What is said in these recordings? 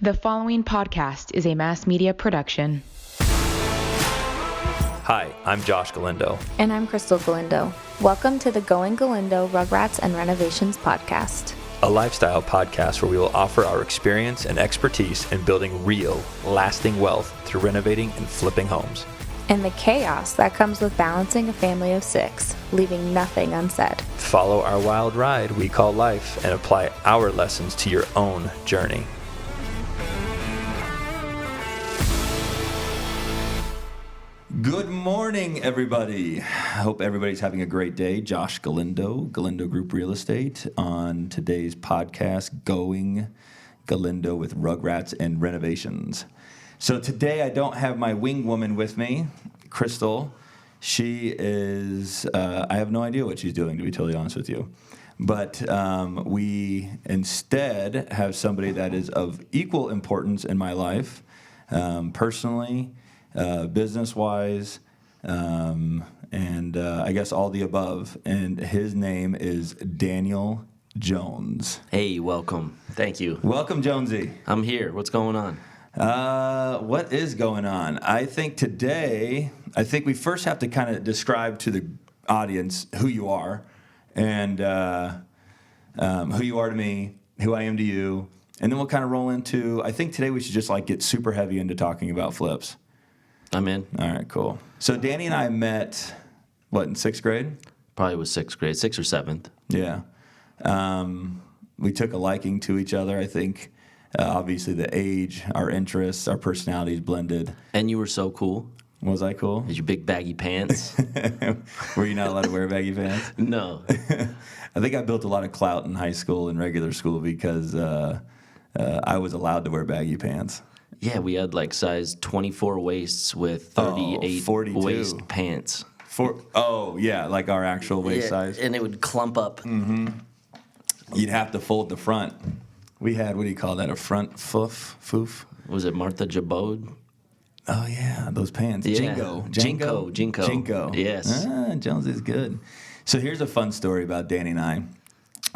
The following podcast is a mass media production. Hi, I'm Josh Galindo. And I'm Crystal Galindo. Welcome to the Going Galindo Rugrats and Renovations podcast. A lifestyle podcast where we will offer our experience and expertise in building real, lasting wealth through renovating and flipping homes. And the chaos that comes with balancing a family of 6, leaving nothing unsaid. Follow our wild ride we call life and apply our lessons to your own journey. Good morning, everybody. I hope everybody's having a great day. Josh Galindo, Galindo Group Real Estate, on today's podcast, Going Galindo with Rugrats and Renovations. So today I don't have my wing woman with me, Crystal. She is, I have no idea what she's doing, to be totally honest with you. But we instead have somebody that is of equal importance in my life, personally, business-wise, and I guess all the above. And his name is Daniel Jones. Hey, welcome. Thank you. Welcome, Jonesy. I'm here. What's going on? What is going on? I think we first have to kind of describe to the audience who you are and who you are to me, who I am to you, and then we'll kind of roll into, I think today we should just like get super heavy into talking about flips. I'm in. All right, cool. So Danny and I met, in 6th grade? Probably was 6th grade, 6th or 7th. Yeah. We took a liking to each other, I think. Obviously, the age, our interests, our personalities blended. And you were so cool. Was I cool? With your big baggy pants. Were you not allowed to wear baggy pants? No. I think I built a lot of clout in high school and regular school because I was allowed to wear baggy pants. Yeah, we had like size 24 waists with 38 waist pants. Like our actual waist size. And it would clump up. Mm-hmm. You'd have to fold the front. We had, what do you call that, a front foof? Was it Martha Jabode? Oh, yeah, those pants. Yeah. Jinko. Yes. Jones is good. So here's a fun story about Danny and I,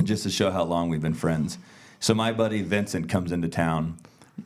just to show how long we've been friends. So my buddy Vincent comes into town.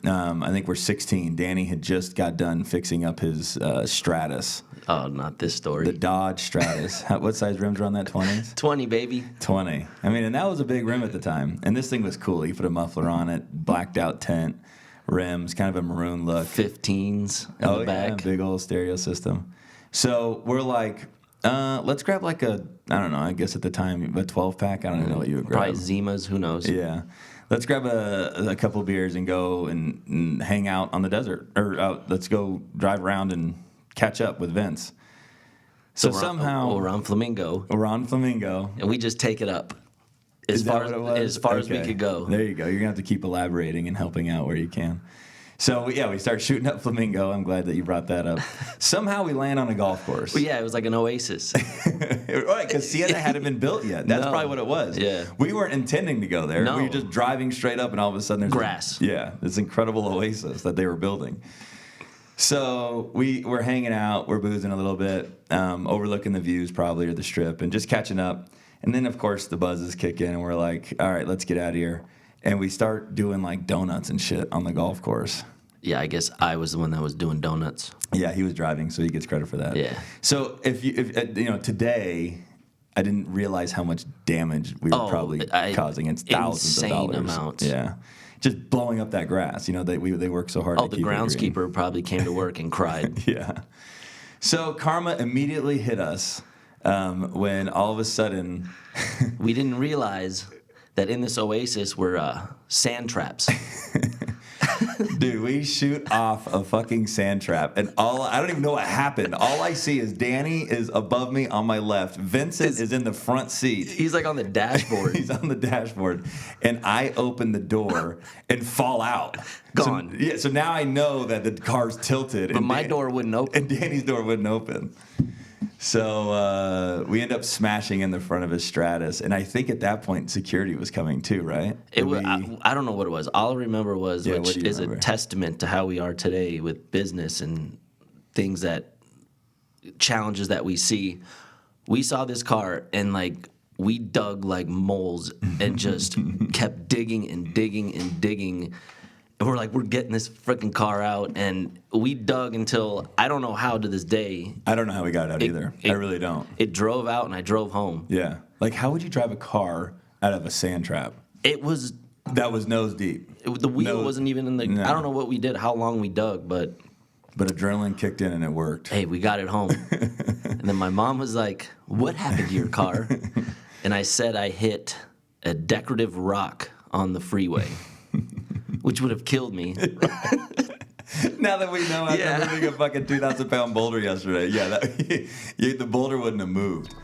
I think we're 16. Danny had just got done fixing up his Stratus. Oh, not this story. The Dodge Stratus. What size rims were on that, 20s? 20, baby. 20. I mean, and that was a big rim at the time. And this thing was cool. He put a muffler on it, blacked out tent, rims, kind of a maroon look. 15s in the back. Yeah, big old stereo system. So we're like, let's grab like I don't know, I guess at the time, a 12-pack. I don't even know what you would grab. Probably Zimas, who knows? Yeah. Let's grab a couple beers and go and hang out on the desert. Or let's go drive around and catch up with Vince. So somehow... We're on Flamingo. And we just take it up as far as we could go. There you go. You're going to have to keep elaborating and helping out where you can. So, we start shooting up Flamingo. I'm glad that you brought that up. Somehow we land on a golf course. Well, yeah, it was like an oasis. Right, because Sienna hadn't been built yet. That's probably what it was. Yeah. We weren't intending to go there. No. We were just driving straight up, and all of a sudden there's grass. This incredible oasis that they were building. So we're hanging out, we're boozing a little bit, overlooking the views probably, or the strip, and just catching up. And then, of course, the buzzes kick in, and we're like, all right, let's get out of here. And we start doing, like, donuts and shit on the golf course. Yeah, I guess I was the one that was doing donuts. Yeah, he was driving, so he gets credit for that. Yeah. So if today, I didn't realize how much damage we were probably causing. It's thousands of dollars. Insane amounts. Yeah. Just blowing up that grass. They work so hard to keep it green. The groundskeeper probably came to work and cried. Yeah. So karma immediately hit us when all of a sudden... we didn't realize that in this oasis were sand traps. Dude, we shoot off a fucking sand trap, and I don't even know what happened. All I see is Danny is above me on my left. Vincent is in the front seat. He's like on the dashboard. He's on the dashboard, and I open the door and fall out. Gone. So now I know that the car's tilted. But my door wouldn't open. And Danny's door wouldn't open. So we end up smashing in the front of his Stratus, and I think at that point security was coming too, right? I don't know what it was. All I remember was, which is a testament to how we are today with business and challenges that we see. We saw this car and we dug like moles and just kept digging and digging and digging. And we're getting this freaking car out, and we dug until, I don't know how to this day. I don't know how we got out either. I really don't. It drove out, and I drove home. Yeah. Like, how would you drive a car out of a sand trap? That was nose deep. The wheel wasn't even in the... No. I don't know what we did, how long we dug, but... But adrenaline kicked in, and it worked. Hey, we got it home. And then my mom was like, what happened to your car? And I said I hit a decorative rock on the freeway. Which would have killed me. Now that we know after moving a fucking 2,000-pound boulder yesterday, the boulder wouldn't have moved.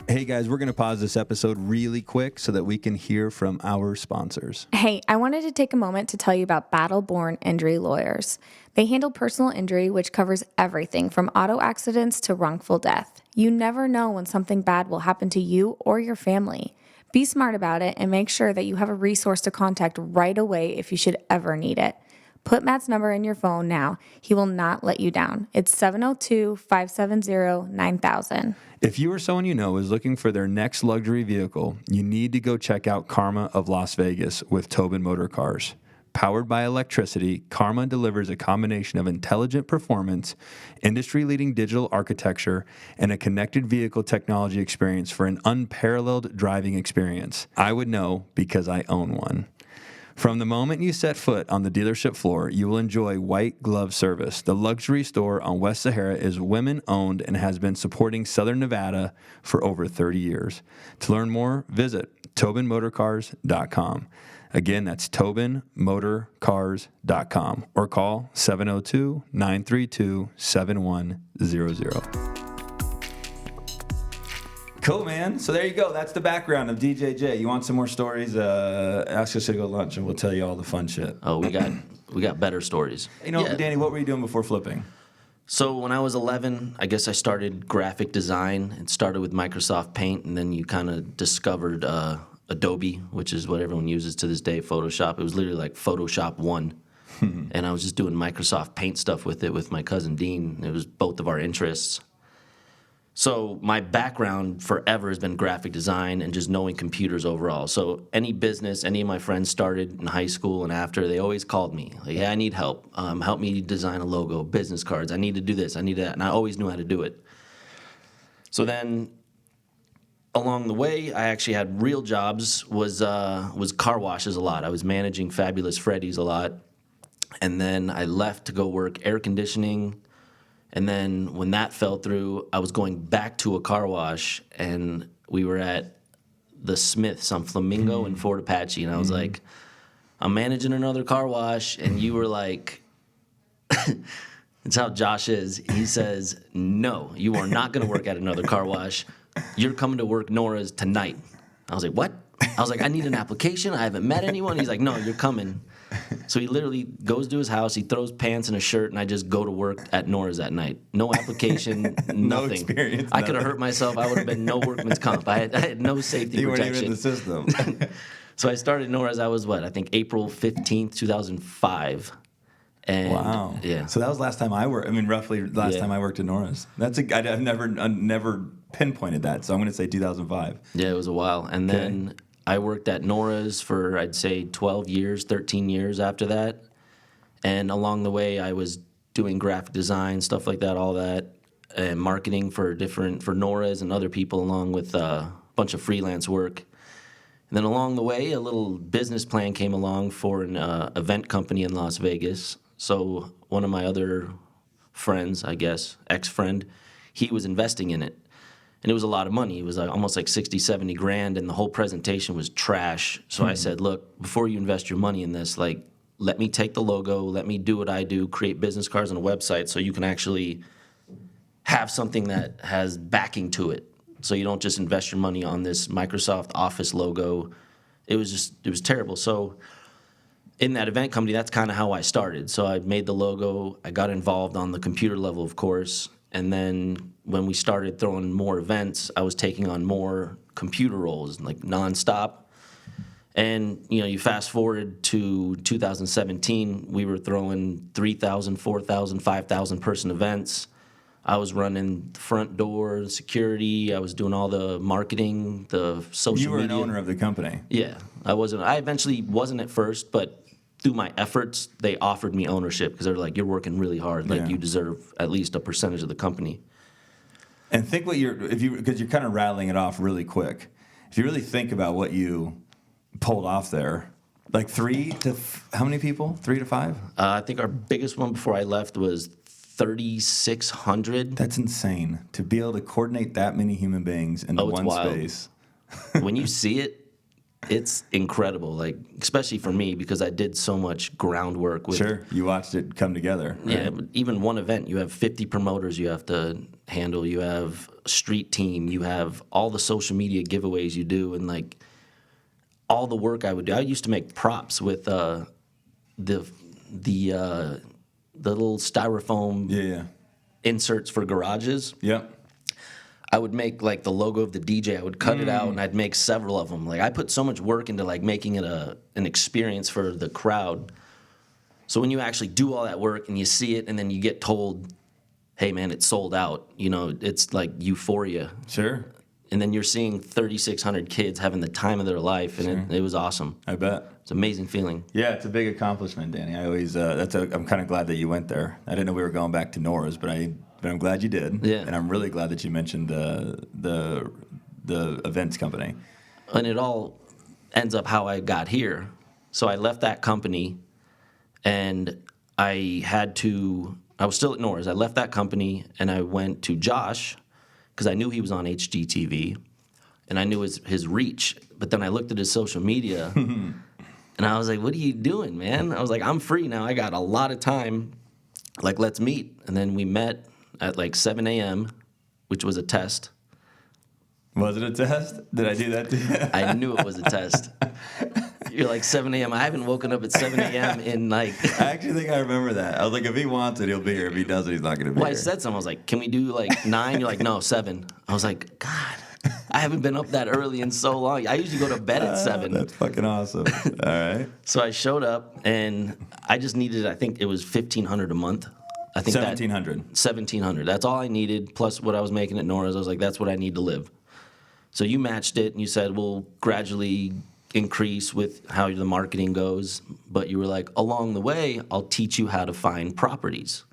Hey guys, we're going to pause this episode really quick so that we can hear from our sponsors. Hey, I wanted to take a moment to tell you about Battle-Born Injury Lawyers. They handle personal injury, which covers everything from auto accidents to wrongful death. You never know when something bad will happen to you or your family. Be smart about it and make sure that you have a resource to contact right away if you should ever need it. Put Matt's number in your phone now. He will not let you down. It's 702-570-9000. If you or someone you know is looking for their next luxury vehicle, you need to go check out Karma of Las Vegas with Tobin Motor Cars. Powered by electricity, Karma delivers a combination of intelligent performance, industry-leading digital architecture, and a connected vehicle technology experience for an unparalleled driving experience. I would know because I own one. From the moment you set foot on the dealership floor, you will enjoy white glove service. The luxury store on West Sahara is women-owned and has been supporting Southern Nevada for over 30 years. To learn more, visit TobinMotorCars.com. Again, that's TobinMotorCars.com or call 702-932-7100. Cool, man. So there you go. That's the background of DJJ. You want some more stories? Ask us to go lunch, and we'll tell you all the fun shit. Oh, we got better stories. Danny, what were you doing before flipping? So when I was 11, I guess I started graphic design. It started with Microsoft Paint, and then you kind of discovered Adobe, which is what everyone uses to this day, Photoshop. It was literally like Photoshop 1. And I was just doing Microsoft Paint stuff with it with my cousin Dean. It was both of our interests. So my background forever has been graphic design and just knowing computers overall. So any business, any of my friends started in high school and after, they always called me. Like, hey, I need help. Help me design a logo, business cards. I need to do this. I need that. And I always knew how to do it. So then along the way, I actually had real jobs, was car washes a lot. I was managing Fabulous Freddy's a lot. And then I left to go work air conditioning. And then when that fell through, I was going back to a car wash, and we were at the Smiths on Flamingo in Fort Apache. And I was like, I'm managing another car wash. And you were like, it's how Josh is. He says, no, you are not going to work at another car wash. You're coming to work Nora's tonight. I was like, what? I was like, I need an application. I haven't met anyone. He's like, no, you're coming. So he literally goes to his house, he throws pants and a shirt, and I just go to work at Nora's that night. No application, nothing. No experience. I could have hurt myself. I would have been no workman's comp. I had no safety protection. You weren't even in the system. So I started Nora's, I was I think April 15th, 2005. And, wow. Yeah. So that was last time I worked. I mean, roughly last time I worked at Nora's. I've never pinpointed that, so I'm going to say 2005. Yeah, it was a while. And then I worked at Nora's for, I'd say, 12 years, 13 years after that. And along the way, I was doing graphic design, stuff like that, all that, and marketing for Nora's and other people, along with a bunch of freelance work. And then along the way, a little business plan came along for an event company in Las Vegas. So one of my other friends, I guess, ex-friend, he was investing in it. And it was a lot of money. It was almost like 60, 70 grand, and the whole presentation was trash. So I said, look, before you invest your money in this, let me take the logo, let me do what I do, create business cards and a website so you can actually have something that has backing to it. So you don't just invest your money on this Microsoft Office logo. It was terrible. So in that event company, that's kind of how I started. So I made the logo. I got involved on the computer level, of course. And then when we started throwing more events, I was taking on more computer roles, like nonstop. And, you fast forward to 2017, we were throwing 3,000, 4,000, 5,000 person events. I was running the front door, security. I was doing all the marketing, the social media. You were an owner of the company. Yeah. I eventually wasn't at first, but through my efforts, they offered me ownership because they're like, you're working really hard. Like, Yeah. you deserve at least a percentage of the company. And think what because you're kind of rattling it off really quick. If you really think about what you pulled off there, like how many people? 3 to 5? I think our biggest one before I left was 3,600. That's insane to be able to coordinate that many human beings in Oh, it's one wild. space. When you see it, it's incredible. Like, especially for me, because I did so much groundwork with. Sure, you watched it come together. Right? Yeah, but even one event, you have 50 promoters you have to handle. You have a street team. You have all the social media giveaways you do, and like all the work I would do. I used to make props with the little styrofoam Yeah. inserts for garages. Yep. I would make like the logo of the DJ. I would cut it out, and I'd make several of them. Like, I put so much work into like making it an experience for the crowd. So when you actually do all that work and you see it, and then you get told, "Hey, man, it's sold out," it's like euphoria. Sure. And then you're seeing 3,600 kids having the time of their life, and it was awesome. I bet. It's an amazing feeling. Yeah, it's a big accomplishment, Danny. I always I'm kind of glad that you went there. I didn't know we were going back to Nora's, but I'm glad you did. Yeah. And I'm really glad that you mentioned the events company. And it all ends up how I got here. So I left that company, and I was still at Nora's. I left that company, and I went to Josh, because I knew he was on HGTV, and I knew his reach. But then I looked at his social media, and I was like, "What are you doing, man?" I was like, "I'm free now. I got a lot of time. Like, let's meet." And then we met at like 7 a.m., which was a test. Was it a test? Did I do that to you? I knew it was a test. You're like 7 a.m. I haven't woken up at 7 a.m. in like. I actually think I remember that. I was like, if he wants it, he'll be here. If he doesn't, he's not going to be Well, here. I said something. I was like, "Can we do like 9?" You're like, "No, 7." I was like, "God, I haven't been up that early in so long. I usually go to bed at 7." That's fucking awesome. All right. So I showed up, and I just needed, I think it was $1,500 a month. I think 1,700. $1,700. That's all I needed, plus what I was making at Nora's. I was like, that's what I need to live. So you matched it, and you said, we'll gradually increase with how the marketing goes. But you were like, along the way, I'll teach you how to find properties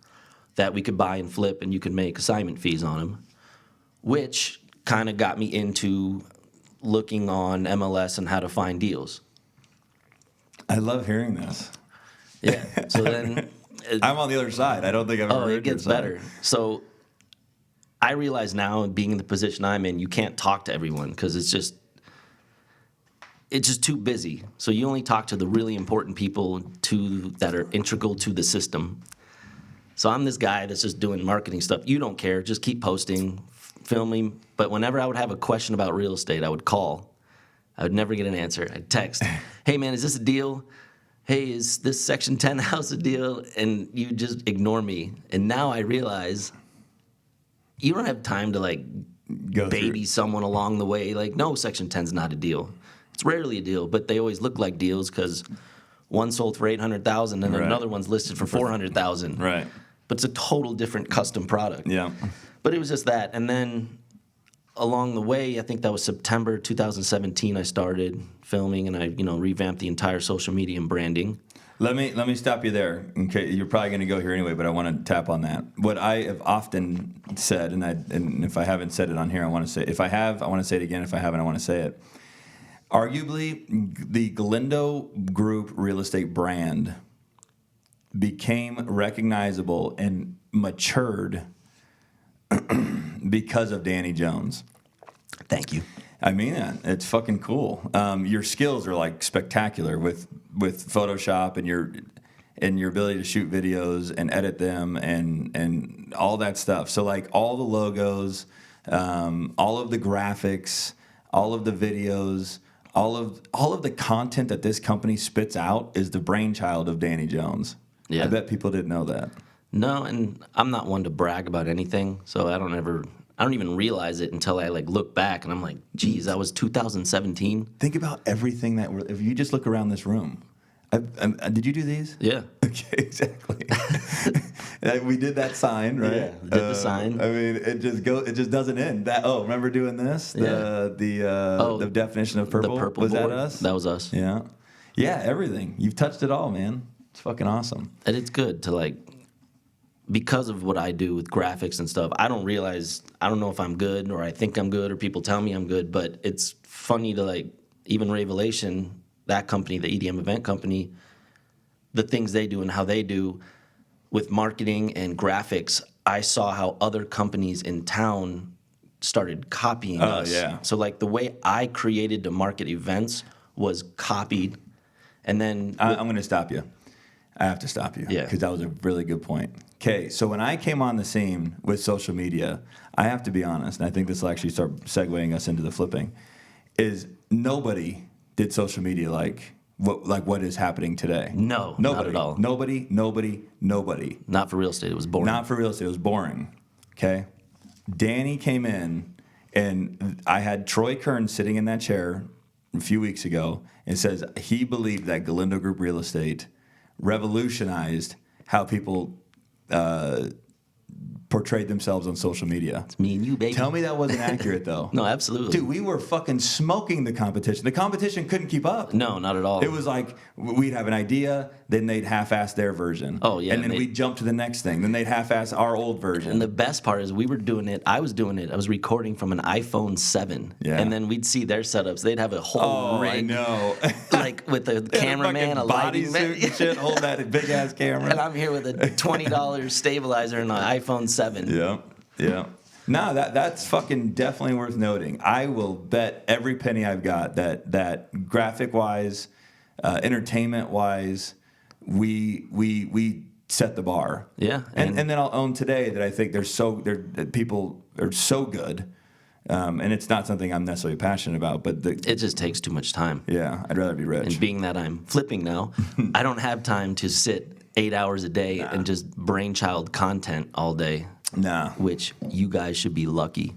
that we could buy and flip, and you could make assignment fees on them, which kind of got me into looking on MLS and how to find deals. I love hearing this. Yeah. So then I'm on the other side. I don't think I've ever heard it gets your side. better. So I realize now, being in the position I'm in, you can't talk to everyone because it's just too busy. So you only talk to the really important people that are integral to the system. So I'm this guy that's just doing marketing stuff. You don't care. Just keep posting, filming. But whenever I would have a question about real estate, I would call. I would never get an answer. I'd text, "Hey, man, is this a deal? Hey, is this Section 10 house a deal?" And you just ignore me. And now I realize you don't have time to like Go baby someone along the way. Like, no, Section 10's not a deal. It's rarely a deal, but they always look like deals because one sold for $800,000 and Right. another one's listed for $400,000. Right. But it's a total different custom product. Yeah. But it was just that. And then along the way, I think that was September 2017, I started filming, and I revamped the entire social media and branding. Let me stop you there. Okay, you're probably going to go here anyway, but I want to tap on that. What I have often said, and if I haven't said it on here, I want to say. If I have, I want to say it again. If I haven't, I want to say it. Arguably, the Galindo Group real estate brand became recognizable and matured because of Danny Jones. Thank you. I mean that. It's fucking cool. Your skills are like spectacular with Photoshop and your ability to shoot videos and edit them and all that stuff. So like all the logos, all of the graphics, all of the videos, all of the content that this company spits out is the brainchild of Danny Jones. Yeah. I bet people didn't know that. No, and I'm not one to brag about anything, so I don't even realize it until I like look back and I'm like, geez, that was 2017. Think about everything if you just look around this room. Did you do these? Yeah. Okay, exactly. We did that sign, right? Yeah, we did the sign. I mean, it just doesn't end. Remember doing this? The definition of purple. The purple was board? that us? That was us. Yeah. Yeah, everything. You've touched it all, man. It's fucking awesome. And it's good to because of what I do with graphics and stuff, I don't know if I'm good or I think I'm good or people tell me I'm good, but it's funny to even Renovation, that company, the EDM event company, the things they do and how they do with marketing and graphics, I saw how other companies in town started copying us. Yeah. So the way I created to market events was copied. And then I'm going to stop you. I have to stop you. Yeah. Because that was a really good point. Okay, so when I came on the scene with social media, I have to be honest, and I think this will actually start segueing us into the flipping, is nobody did social media like what is happening today. No, nobody, not at all. Nobody. Not for real estate. It was boring. Not for real estate. It was boring. Okay? Danny came in, and I had Troy Kern sitting in that chair a few weeks ago and says he believed that Galindo Group Real Estate revolutionized how people portrayed themselves on social media. It's me and you, baby. Tell me that wasn't accurate, though. No, absolutely. Dude, we were fucking smoking the competition. The competition couldn't keep up. No, not at all. It was like we'd have an idea, then they'd half-ass their version. Oh, yeah. And then we'd jump to the next thing. Then they'd half-ass our old version. And the best part is we were doing it. I was doing it. I was recording from an iPhone 7. Yeah. And then we'd see their setups. They'd have a whole rig. I know. With a cameraman, a lighting man. Bodysuit and shit, hold that big-ass camera. And I'm here with a $20 stabilizer and an iPhone 7. Yeah. No, that's fucking definitely worth noting. I will bet every penny I've got that graphic-wise, entertainment-wise, we set the bar. Yeah. And then I'll own today that I think people are so good, and it's not something I'm necessarily passionate about, but it just takes too much time. Yeah, I'd rather be rich. And being that I'm flipping now, I don't have time to sit 8 hours a day and just brainchild content all day. Nah. Which you guys should be lucky.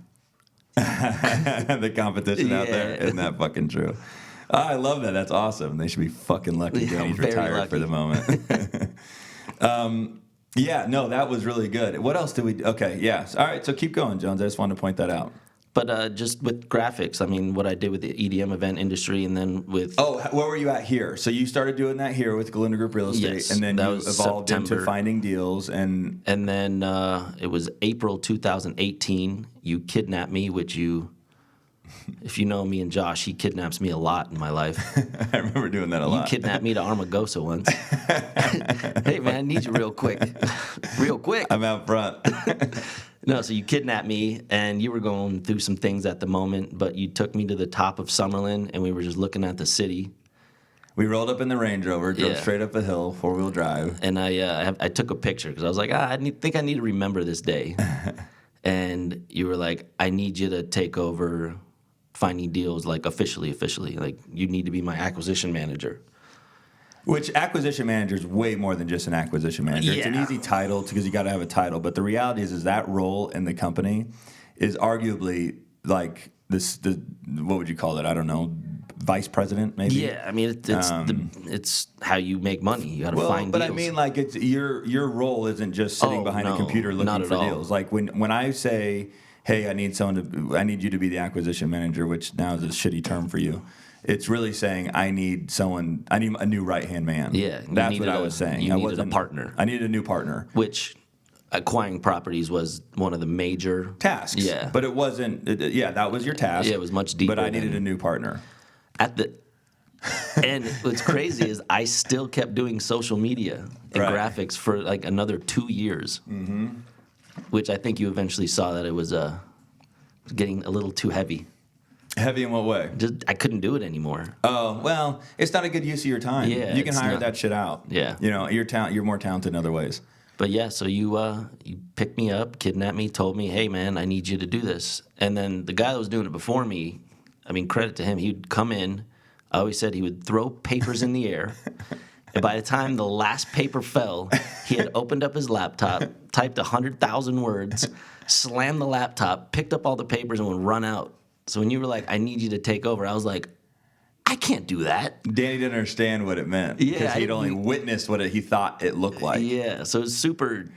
The competition out there, isn't that fucking true? Oh, I love that. That's awesome. They should be fucking lucky. Danny's retired lucky. for the moment. Yeah, no, that was really good. What else did we? Okay, yeah. All right, so keep going, Jones. I just wanted to point that out. But just with graphics, I mean, what I did with the EDM event industry, and then with where were you at here? So you started doing that here with Galindo Group Real Estate, Yes, and then that you was evolved into September. finding deals, and then it was April 2018. You kidnapped me, which if you know me and Josh, he kidnaps me a lot in my life. I remember doing that a lot. You kidnapped me to Armagosa once. Hey man, I need you real quick. Real quick. I'm out front. No, so you kidnapped me, and you were going through some things at the moment, but you took me to the top of Summerlin, and we were just looking at the city. We rolled up in the Range Rover, drove straight up a hill, 4-wheel drive. And I took a picture because I was like, think I need to remember this day. And you were like, I need you to take over finding deals officially. Like, you need to be my acquisition manager. Which acquisition manager is way more than just an acquisition manager. It's an Yeah. easy title because you got to have a title. But the reality is that role in the company is arguably like what would you call it? I don't know, vice president maybe. Yeah, I mean it's how you make money. You got to find but deals. I mean, it's your role isn't just sitting behind a computer not looking at for all. deals. Like when I say, hey, I need you to be the acquisition manager, which now is a shitty term for you. It's really saying I need a new right-hand man. Yeah, That's what I was saying. You needed a partner. I needed a new partner. Which acquiring properties was one of the major tasks. Yeah. But it wasn't, that was your task. Yeah, it was much deeper But I needed than- a new partner. And what's crazy is I still kept doing social media and Right. graphics for another 2 years. Mm-hmm. Which I think you eventually saw that it was getting a little too heavy. Heavy in what way? I couldn't do it anymore. Oh, well, it's not a good use of your time. Yeah, you can it's hire not. that shit out. Yeah. You're more talented in other ways. But yeah, so you picked me up, kidnapped me, told me, hey man, I need you to do this. And then the guy that was doing it before me, I mean, credit to him, he'd come in. I always said he would throw papers in the air. And by the time the last paper fell, he had opened up his laptop, typed 100,000 words, slammed the laptop, picked up all the papers, and would run out. So when you were like, I need you to take over, I was like, I can't do that. Danny didn't understand what it meant. Yeah, Because he'd I- only witnessed what he thought it looked like. Yeah, so it was super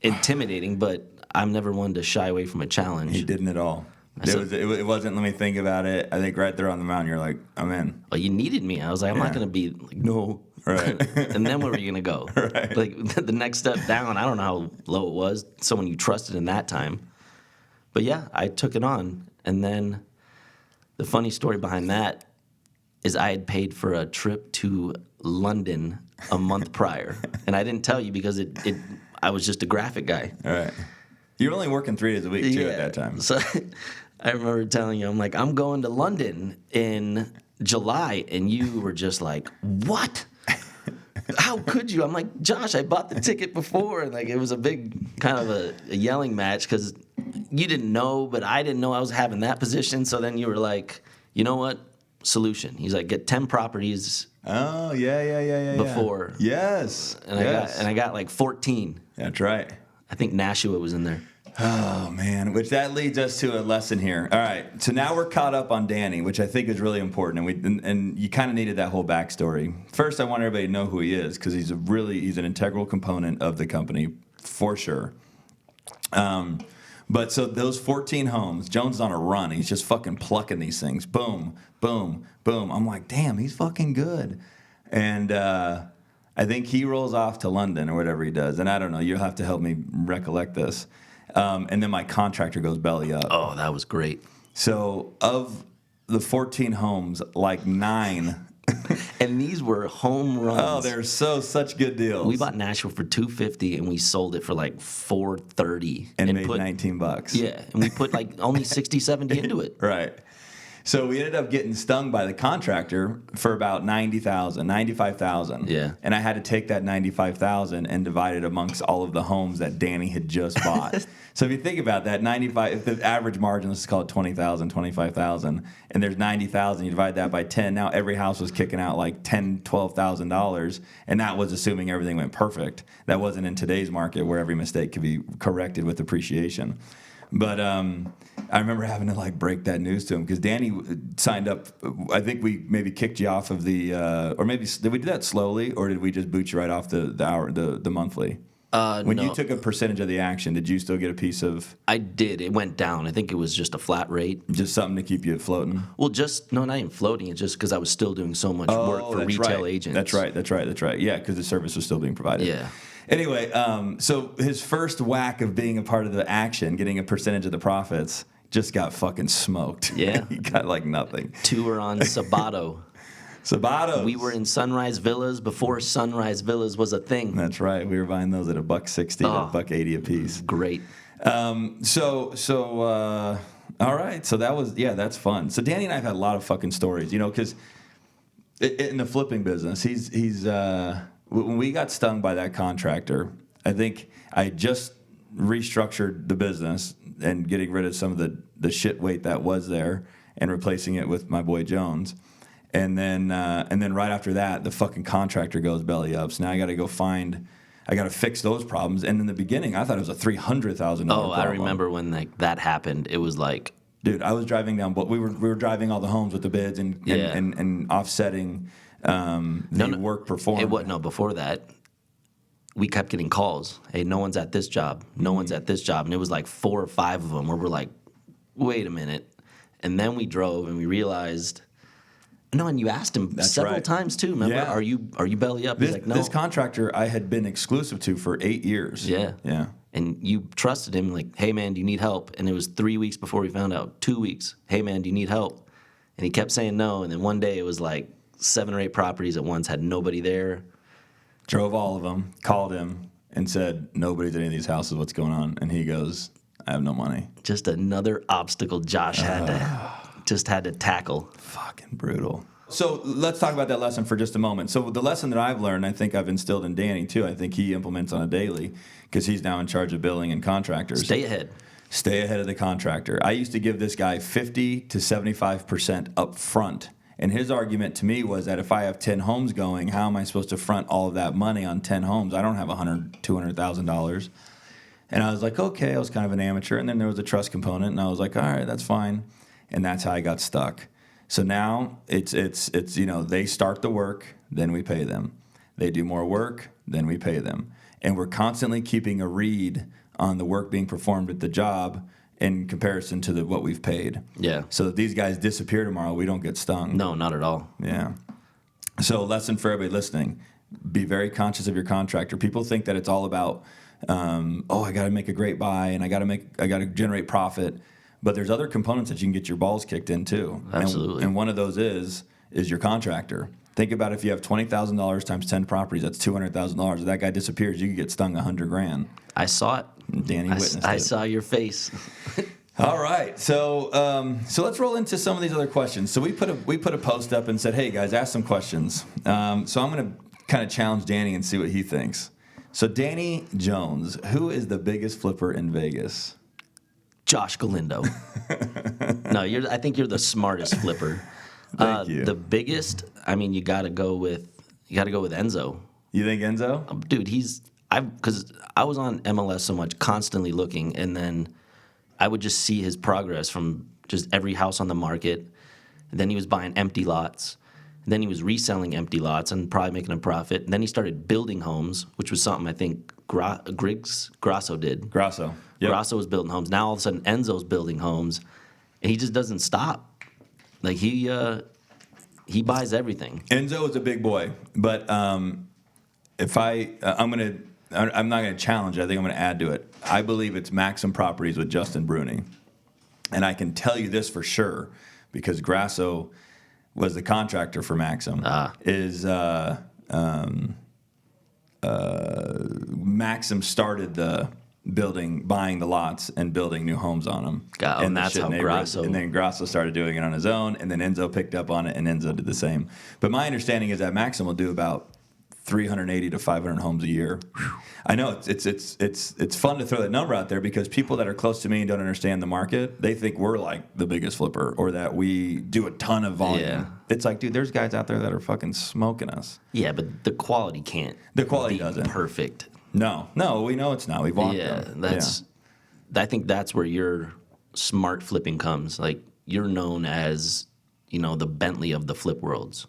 intimidating, but I'm never one to shy away from a challenge. He didn't at all. It wasn't, let me think about it. I think right there on the mountain, you're like, I'm in. Well, you needed me. I was like, I'm not going to be like, no. Right. And then where were you going to go? Right. Like the next step down, I don't know how low it was. Someone you trusted in that time. But yeah, I took it on. And then the funny story behind that is I had paid for a trip to London a month prior. And I didn't tell you because I was just a graphic guy. All right. You were only working 3 days a week, too, at that time. So I remember telling you, I'm like, I'm going to London in July. And you were just like, what? How could you? I'm like, Josh, I bought the ticket before. And like, it was a big kind of a yelling match because you didn't know, but I didn't know I was having that position. So then you were like, you know what? Solution. He's like, get 10 properties. Oh, yeah. Before. Yes. And I got like 14. That's right. I think Nashua was in there. Oh, man, which that leads us to a lesson here. All right, so now we're caught up on Danny, which I think is really important, and you kind of needed that whole backstory. First, I want everybody to know who he is, because he's an integral component of the company, for sure. But so those 14 homes, Jones is on a run. He's just fucking plucking these things. Boom, boom, boom. I'm like, damn, he's fucking good. And I think he rolls off to London or whatever he does. And I don't know, you'll have to help me recollect this. And then my contractor goes belly up. Oh, that was great. So of the 14 homes, like 9. And these were home runs. Oh, they're such good deals. We bought Nashua for $250 and we sold it for like $430 and made $19. Yeah, and we put like only 60, 70 into it. Right. So we ended up getting stung by the contractor for about $95,000. Yeah. And I had to take that $95,000 and divide it amongst all of the homes that Danny had just bought. So if you think about that, if the average margin, let's call it $20,000, $25,000, and there's $90,000, you divide that by 10. Now every house was kicking out like $10,000, $12,000, and that was assuming everything went perfect. That wasn't in today's market where every mistake could be corrected with appreciation. But I remember having to like break that news to him because Danny signed up. I think we maybe kicked you off of the, or maybe did we do that slowly, or did we just boot you right off the monthly? When you took a percentage of the action, did you still get a piece of? I did. It went down. I think it was just a flat rate. Just something to keep you floating. Well, not even floating. It's just because I was still doing so much work for retail agents. That's right. Yeah, because the service was still being provided. Yeah. Anyway, so his first whack of being a part of the action, getting a percentage of the profits, just got fucking smoked. Yeah. He got like nothing. 2 were on Sabato. Sabatos. We were in Sunrise Villas before Sunrise Villas was a thing. That's right. We were buying those at $1.60 to $1.80 a piece. Great. All right. So that's fun. So Danny and I have had a lot of fucking stories, because in the flipping business, he's when we got stung by that contractor, I think I just restructured the business and getting rid of some of the shit weight that was there and replacing it with my boy Jones. And then right after that, the fucking contractor goes belly up. So now I got to fix those problems. And in the beginning, I thought it was a $300,000 problem. Oh, I remember when that happened. It was like, dude, I was driving down, but we were driving all the homes with the bids and offsetting work performed. Before that, we kept getting calls. Hey, no one's at this job. No one's at this job. And it was like 4 or 5 of them where we're like, wait a minute. And then we drove and we realized. No, and you asked him several times too. Remember? Yeah. Are you belly up? He's like, no. This contractor I had been exclusive to for 8 years. Yeah. Yeah. And you trusted him, like, hey man, do you need help? And it was 3 weeks before we found out. 2 weeks. Hey man, do you need help? And he kept saying no. And then one day it was like 7 or 8 properties at once, had nobody there. Drove all of them, called him, and said, nobody's at any of these houses. What's going on? And he goes, I have no money. Just another obstacle Josh had to tackle. Fucking brutal. So let's talk about that lesson for just a moment. So the lesson that I've learned, I think I've instilled in Danny too. I think he implements on a daily because he's now in charge of billing and contractors. Stay ahead. Stay ahead of the contractor. I used to give this guy 50 to 75% up front. And his argument to me was that if I have 10 homes going, how am I supposed to front all of that money on 10 homes? I don't have $100,000, $200,000. And I was like, okay, I was kind of an amateur. And then there was a trust component, and I was like, all right, that's fine. And that's how I got stuck. So now it's they start the work, then we pay them. They do more work, then we pay them. And we're constantly keeping a read on the work being performed at the job in comparison to what we've paid. Yeah. So if these guys disappear tomorrow, we don't get stung. No, not at all. Yeah. So lesson for everybody listening, be very conscious of your contractor. People think that it's all about, I got to make a great buy and I got to generate profit. But there's other components that you can get your balls kicked in too. Absolutely. And one of those is your contractor. Think about if you have $20,000 times 10 properties, that's $200,000. If that guy disappears, you could get stung $100,000. I saw it. Danny witnessed it. I saw your face. All right, so let's roll into some of these other questions. So we put a post up and said, "Hey guys, ask some questions." So I'm going to kind of challenge Danny and see what he thinks. So Danny Jones, who is the biggest flipper in Vegas? Josh Galindo. No, I think you're the smartest flipper. Thank you. The biggest. I mean, you got to go with Enzo. You think Enzo? Dude, because I was on MLS so much, constantly looking, and then I would just see his progress from just every house on the market. And then he was buying empty lots. And then he was reselling empty lots and probably making a profit. And then he started building homes, which was something I think Grasso did. Grasso. Yep. Grasso was building homes. Now all of a sudden Enzo's building homes, and he just doesn't stop. Like he buys everything. Enzo is a big boy, but if I'm not going to challenge it. I think I'm going to add to it. I believe it's Maxim Properties with Justin Bruni. And I can tell you this for sure because Grasso was the contractor for Maxim. Maxim started the buying the lots and building new homes on them. And that's how Grasso. And then Grasso started doing it on his own, and then Enzo picked up on it, and Enzo did the same. But my understanding is that Maxim will do about 380 to 500 homes a year. I know it's fun to throw that number out there because people that are close to me and don't understand the market, they think we're like the biggest flipper or that we do a ton of volume. Yeah. It's like, dude, there's guys out there that are fucking smoking us. Yeah, but the quality can't. The quality be doesn't. Perfect. No, we know it's not. We've walked them. I think that's where your smart flipping comes. Like you're known as, the Bentley of the flip worlds.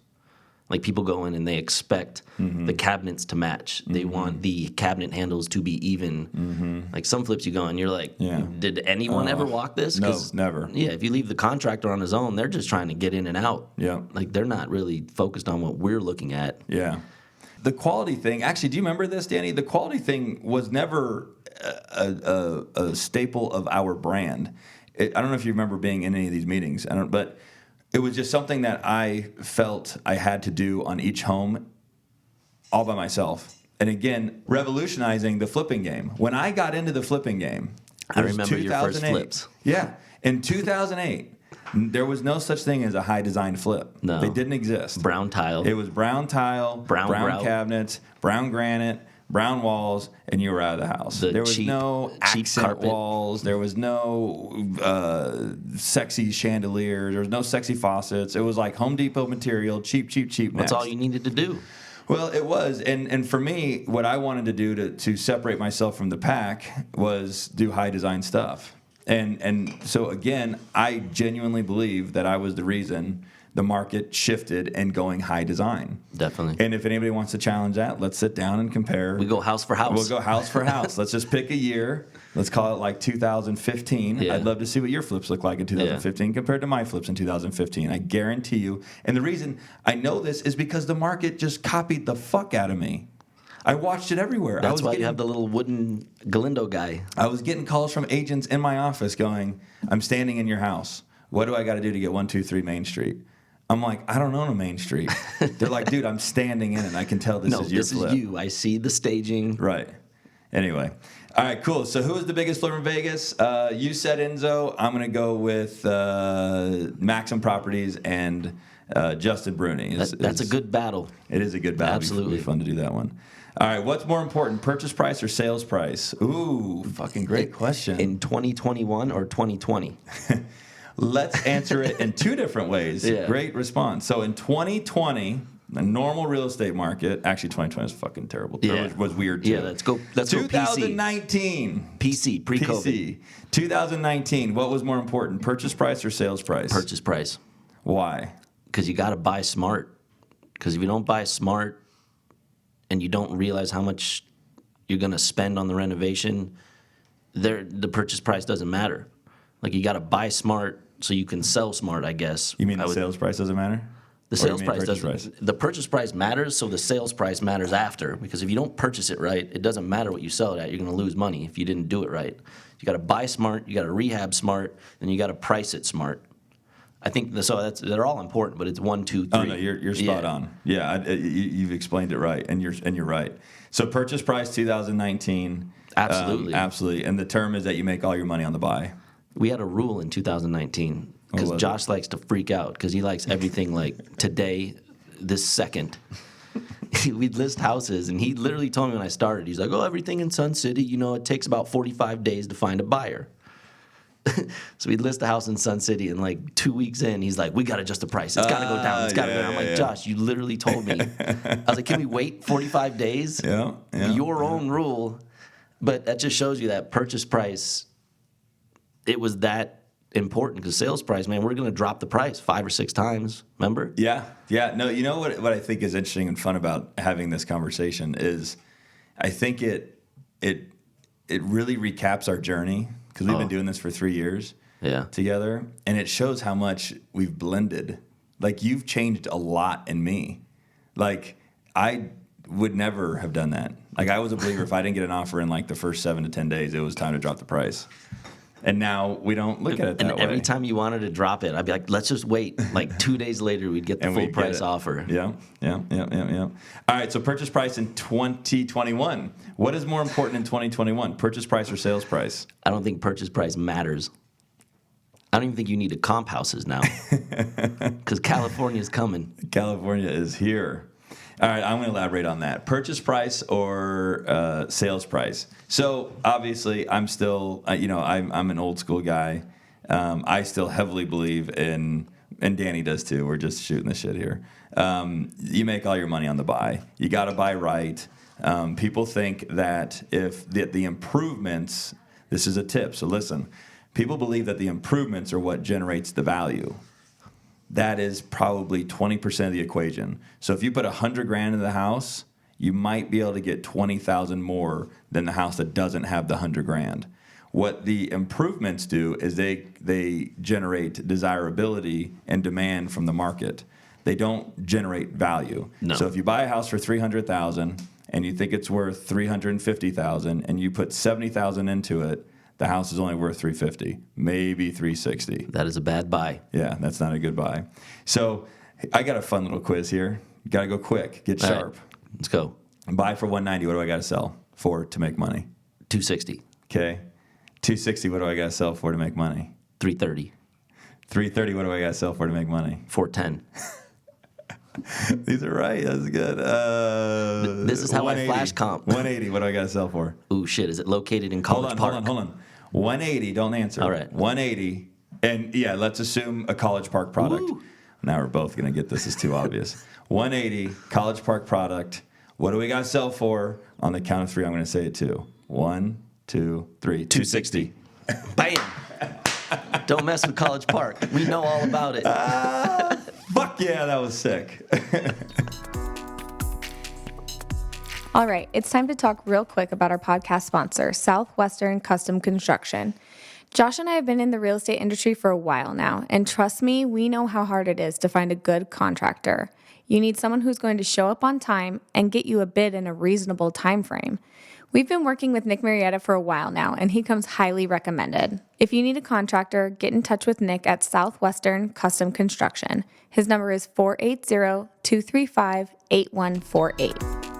Like people go in and they expect the cabinets to match. They want the cabinet handles to be even. Like some flips you go and you're like, did anyone ever walk this? No, never. Yeah, if you leave the contractor on his own, they're just trying to get in and out. Yeah. Like they're not really focused on what we're looking at. Yeah. The quality thing, actually, do you remember this, Danny? The quality thing was never a staple of our brand. I don't know if you remember being in any of these meetings. But it was just something that I felt I had to do on each home all by myself. And again, revolutionizing the flipping game. When I got into the flipping game, I remember your first flips. Yeah. In 2008, there was no such thing as a high design flip. No. They didn't exist. Brown tile. It was brown tile, brown grout. cabinets, brown granite, brown walls, and you were out of the house. There was no accent carpet. walls. There was no sexy chandeliers. There was no sexy faucets. It was like Home Depot material, cheap. That's next. all you needed to do. Well, it was, and for me, what I wanted to do to separate myself from the pack was do high design stuff. And so again, I genuinely believe that I was the reason the market shifted and going high design. Definitely. And if anybody wants to challenge that, let's sit down and compare. We go house for house. We'll go house for house. Let's just pick a year. Let's call it like 2015. Yeah. I'd love to see what your flips look like in 2015 compared to my flips in 2015. I guarantee you. And the reason I know this is because the market just copied the fuck out of me. I watched it everywhere. That's why you have the little wooden Galindo guy. I was getting calls from agents in my office going, I'm standing in your house. What do I got to do to get 123 Main Street? I'm like, I don't own a Main Street. They're like, dude, I'm standing in it. I can tell this is your flip. No, this is you. I see the staging. Right. Anyway. All right, cool. So who is the biggest flipper in Vegas? You said Enzo. I'm going to go with Maxim Properties and Justin Bruni. That's a good battle. It is a good battle. Absolutely. It'd be fun to do that one. All right, what's more important, purchase price or sales price? Ooh, fucking great question. In 2021 or 2020? Let's answer it in two different ways. Yeah. Great response. So in 2020, the normal real estate market, actually 2020 was fucking terrible. Yeah. It was weird too. Yeah, let's go 2019. PC, pre-COVID. 2019, what was more important, purchase price or sales price? Purchase price. Why? Because you got to buy smart. Because if you don't buy smart, and you don't realize how much you're going to spend on the renovation, the purchase price doesn't matter. Like, you got to buy smart so you can sell smart, I guess. You mean the sales price doesn't matter? The sales price doesn't. The purchase price matters, so the sales price matters after. Because if you don't purchase it right, it doesn't matter what you sell it at. You're going to lose money if you didn't do it right. You got to buy smart, you got to rehab smart, and you got to price it smart. I think they're all important, but it's 1, 2, 3. Oh no, you're spot on. Yeah, you've explained it right, and you're right. So purchase price 2019. Absolutely, absolutely. And the term is that you make all your money on the buy. We had a rule in 2019 because Josh likes to freak out because he likes everything like today, this second. We'd list houses, and he literally told me when I started, he's like, "Oh, everything in Sun City, it takes about 45 days to find a buyer." So we'd list a house in Sun City, and like 2 weeks in, he's like, "We got to adjust the price. It's got to go down. It's got to go down." I'm like, "Josh, you literally told me." I was like, "Can we wait 45 days?" Yeah. Your own rule. But that just shows you that purchase price, it was that important because sales price, man, we're going to drop the price 5 or 6 times. Remember? Yeah. No, you know what I think is interesting and fun about having this conversation is I think it really recaps our journey because we've been doing this for 3 years together, and it shows how much we've blended. Like, you've changed a lot in me. Like, I would never have done that. Like, I was a believer if I didn't get an offer in like the first 7 to 10 days, it was time to drop the price. And now we don't look at it that way. And every time you wanted to drop it, I'd be like, let's just wait. Like 2 days later, we'd get the full price offer. Yeah. All right, so purchase price in 2021. What is more important in 2021, purchase price or sales price? I don't think purchase price matters. I don't even think you need to comp houses now because California's coming. California is here. All right, I'm going to elaborate on that. Purchase price or sales price. So obviously, I'm still, I'm an old school guy. I still heavily believe in, and Danny does too. We're just shooting the shit here. You make all your money on the buy. You got to buy right. People think that if the improvements, this is a tip. So listen, people believe that the improvements are what generates the value. That is probably 20% of the equation. So if you put $100,000 in the house, you might be able to get $20,000 more than the house that doesn't have the $100,000. What the improvements do is they generate desirability and demand from the market. They don't generate value. No. So if you buy a house for $300,000 and you think it's worth $350,000 and you put $70,000 into it, the house is only worth $350,000, maybe $360,000. That is a bad buy. Yeah, that's not a good buy. So I got a fun little quiz here. You got to go quick. Get sharp. Right, let's go. Buy for $190. What do I got to sell for to make money? $260. Okay. $260. What do I got to sell for to make money? $330. $330. What do I got to sell for to make money? $410. These are right. That's good. This is how I flash comp. $180. What do I got to sell for? Ooh, shit. Is it located in College Park? Hold on. $180. Don't answer. All right. $180. And yeah, let's assume a College Park product. Woo. Now we're both going to get this. It's too obvious. $180. College Park product. What do we got to sell for? On the count of 3, I'm going to say it too. 1, 2, 3. $260. Bam. Don't mess with College Park. We know all about it. Fuck yeah, that was sick. All right, it's time to talk real quick about our podcast sponsor, Southwestern Custom Construction. Josh and I have been in the real estate industry for a while now, and trust me, we know how hard it is to find a good contractor. You need someone who's going to show up on time and get you a bid in a reasonable time frame. We've been working with Nick Marietta for a while now, and he comes highly recommended. If you need a contractor, get in touch with Nick at Southwestern Custom Construction. His number is 480-235-8148.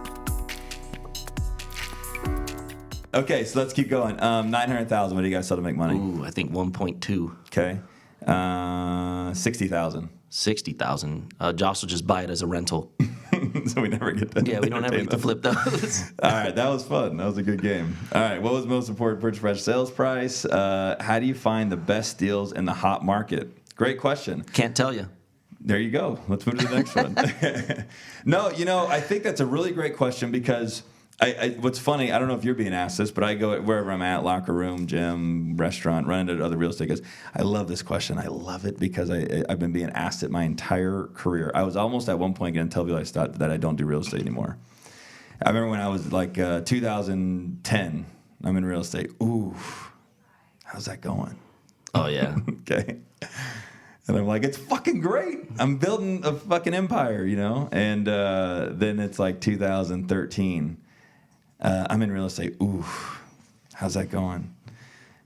Okay, so let's keep going. $900,000. What do you guys sell to make money? Ooh, I think 1.2. Okay. $60,000. $60,000. Josh will just buy it as a rental. So we never get to. Yeah, we don't ever get to flip those. All right, that was fun. That was a good game. All right, what was the most important purchase price, sales price? How do you find the best deals in the hot market? Great question. Can't tell you. There you go. Let's move to the next one. No, I think that's a really great question because what's funny, I don't know if you're being asked this, but I go wherever I'm at, locker room, gym, restaurant, run into other real estate guys. I love this question. I love it because I've been being asked it my entire career. I was almost at one point going to tell people that I don't do real estate anymore. I remember when I was like 2010, I'm in real estate. Ooh, how's that going? Oh, yeah. Okay. And I'm like, it's fucking great. I'm building a fucking empire, you know? And then it's like 2013. I'm in real estate. Ooh, how's that going?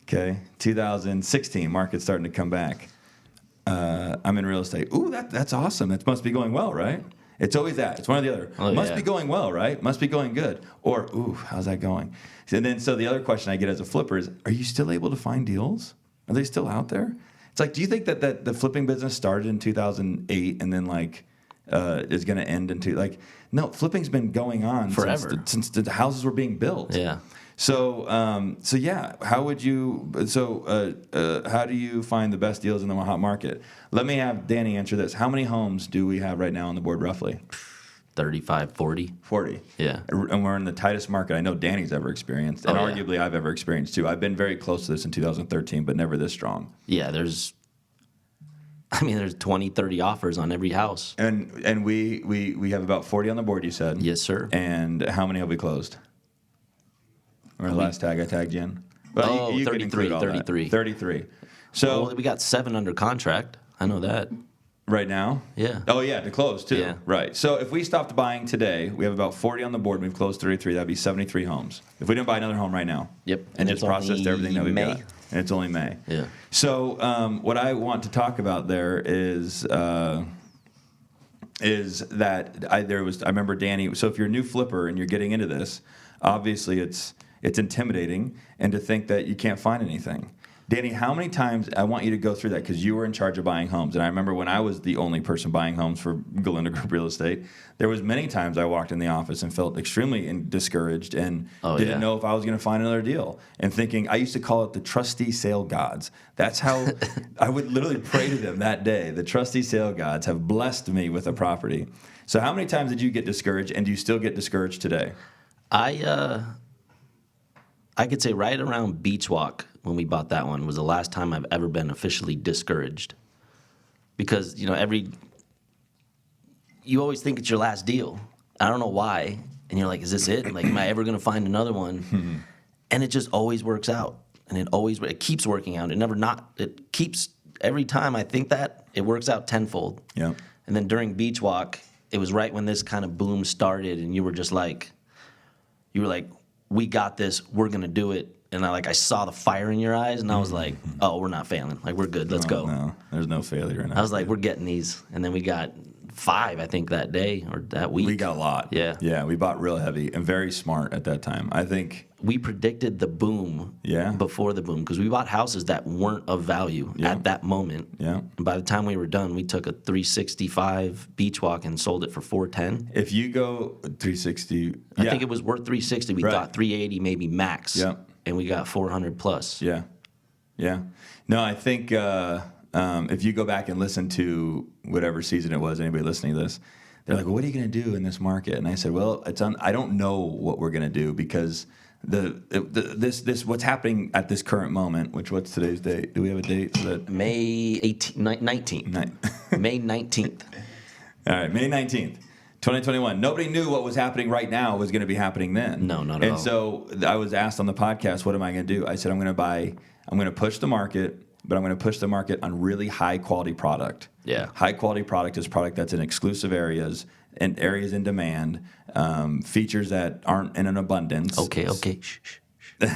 Okay. 2016, market's starting to come back. I'm in real estate. Ooh, that's awesome. That must be going well, right? It's always that. It's one or the other. Oh, must yeah. be going well, right? Must be going good. Or, ooh, how's that going? And then, so the other question I get as a flipper is, are you still able to find deals? Are they still out there? It's like, do you think that the flipping business started in 2008 and then like is going to end no, flipping's been going on forever since the houses were being built. Yeah. So yeah, how do you find the best deals in the hot market? Let me have Danny answer this. How many homes do we have right now on the board roughly? 35, 40. 40. Yeah. And we're in the tightest market I know Danny's ever experienced, and Oh, yeah. arguably I've ever experienced too. I've been very close to this in 2013, but never this strong. Yeah, there's 20, 30 offers on every house. And we have about 40 on the board, you said? Yes, sir. And how many have we closed? Or the last tag I tagged you in? Well, you can 33, include all that. 33. 33. So Well, we got 7 under contract. I know that. right now? Yeah. Oh, yeah, to close, too. Yeah. Right. So if we stopped buying today, we have about 40 on the board, and we've closed 33. That'd be 73 homes. If we didn't buy another home right now. Yep. And And just it's processed only everything that we've May. got. And it's only May. Yeah. So what I want to talk about there is that I remember Danny. So if you're a new flipper and you're getting into this, obviously it's intimidating, and to think that you can't find anything. Danny, how many times, I want you to go through that because you were in charge of buying homes. And I remember when I was the only person buying homes for Galindo Group Real Estate, there was many times I walked in the office and felt extremely discouraged and didn't know if I was going to find another deal. And thinking, I used to call it the trustee sale gods. That's how I would literally pray to them that day. The trustee sale gods have blessed me with a property. So how many times did you get discouraged, and do you still get discouraged today? I could say right around Beach Walk when we bought that one was the last time I've ever been officially discouraged. Because, you always think it's your last deal. I don't know why. And you're like, is this it? Like, am I ever going to find another one? And it just always works out. And it keeps working out. It keeps, every time I think that, it works out tenfold. Yeah. And then during Beach Walk, it was right when this kind of boom started, and you were like, we got this, we're going to do it. And I saw the fire in your eyes, and I was like, oh, we're not failing. Like, we're good. Let's go. No, there's no failure. I was like, we're getting these. And then we got 5, I think, that day or that week. We got a lot. Yeah. Yeah, we bought real heavy and very smart at that time. I think. We predicted the boom before the boom, because we bought houses that weren't of value at that moment. Yeah. And by the time we were done, we took a 365 Beach Walk and sold it for 410. If you go 360. I think it was worth 360. We thought 380 maybe max. Yeah. And we got 400 plus. Yeah. Yeah. No, I think if you go back and listen to whatever season it was, anybody listening to this, they're like, well, what are you going to do in this market? And I said, well, I don't know what we're going to do, because this what's happening at this current moment, what's today's date? Do we have a date? So that May 19th. May 19th. All right, May 19th. 2021. Nobody knew what was happening right now was going to be happening then. No, not at all. And so I was asked on the podcast, what am I going to do? I said, I'm going to push the market, but I'm going to push the market on really high quality product. Yeah. High quality product is product that's in exclusive areas and areas in demand, features that aren't in an abundance. Okay. Shh. And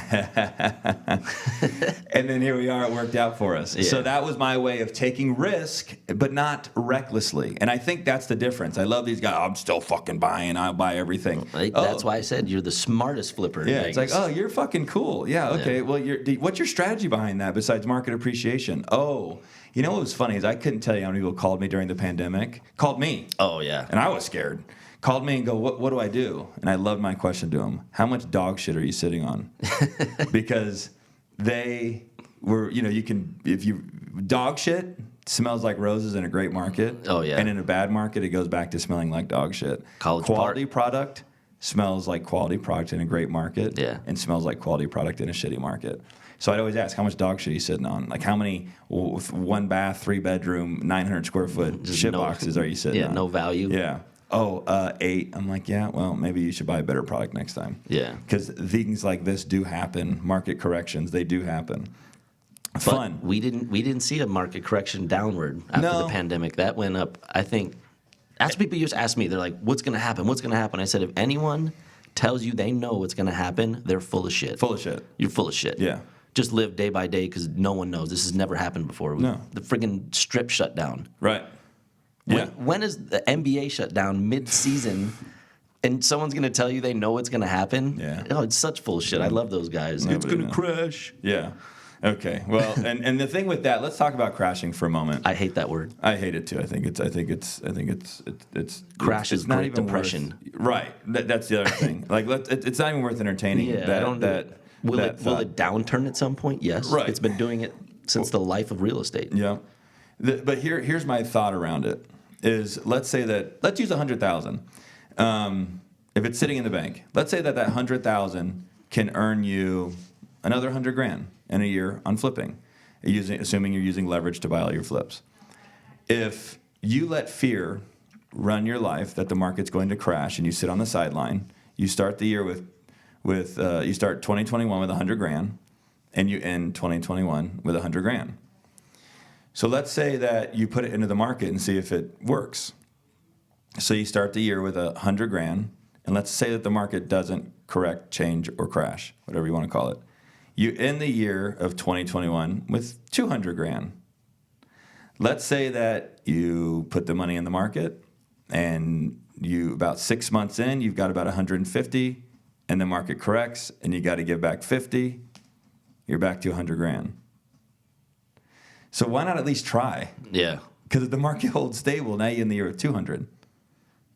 then here we are, it worked out for us. Yeah. So that was my way of taking risk, but not recklessly. And I think that's the difference. I love these guys. I'm still fucking buying. I'll buy everything. That's why I said you're the smartest flipper in Yeah, Vegas. it's like, oh, you're fucking cool. Yeah, okay. Yeah. Well, what's your strategy behind that besides market appreciation? Oh, you know what was funny is I couldn't tell you how many people called me during the pandemic. Called me. Oh, yeah. And I was scared. Called me and go, what do I do? And I loved my question to him. How much dog shit are you sitting on? Because they were, dog shit smells like roses in a great market. Oh, yeah. And in a bad market, it goes back to smelling like dog shit. Quality product smells like quality product in a great market. Yeah. And smells like quality product in a shitty market. So I'd always ask, how much dog shit are you sitting on? Like, how many 1 bath, 3 bedroom, 900 square foot shit boxes are you sitting on? Yeah, no value. Yeah. 8. I'm like, yeah, well, maybe you should buy a better product next time. Yeah. Because things like this do happen. Market corrections, they do happen. But Fun. we didn't see a market correction downward after the pandemic. That went up. I think. That's what people used to ask me. They're like, "What's going to happen? What's going to happen?" I said, if anyone tells you they know what's going to happen, they're full of shit. Full of shit. You're full of shit. Yeah. Just live day by day because no one knows. This has never happened before. No. The friggin' strip shut down. Right. Yeah. When is the NBA shut down mid-season? And someone's going to tell you they know what's going to happen? Yeah. Oh, it's such bullshit. I love those guys. Nobody It's going to knows. crash. Yeah. Okay. Well, and the thing with that, let's talk about crashing for a moment. I hate that word. I hate it too. I think it's Crash is not Great even Depression. Right. That's the other thing. Like, it's not even worth entertaining. Yeah, I don't do it. Will it downturn at some point? Yes. Right. It's been doing it since the life of real estate. Yeah. But here's my thought around it. Is let's use 100,000. If it's sitting in the bank, let's say that 100,000 can earn you another $100,000 in a year on flipping, assuming you're using leverage to buy all your flips. If you let fear run your life that the market's going to crash and you sit on the sideline, you start the year you start 2021 with $100,000, and you end 2021 with $100,000. So let's say that you put it into the market and see if it works. So you start the year with $100,000, and let's say that the market doesn't correct, change, or crash, whatever you want to call it. You end the year of 2021 with $200,000. Let's say that you put the money in the market, and you about 6 months in, you've got about 150, and the market corrects, and you got to give back 50. You're back to $100,000. So why not at least try? Yeah. Because if the market holds stable, now you're in the year with 200.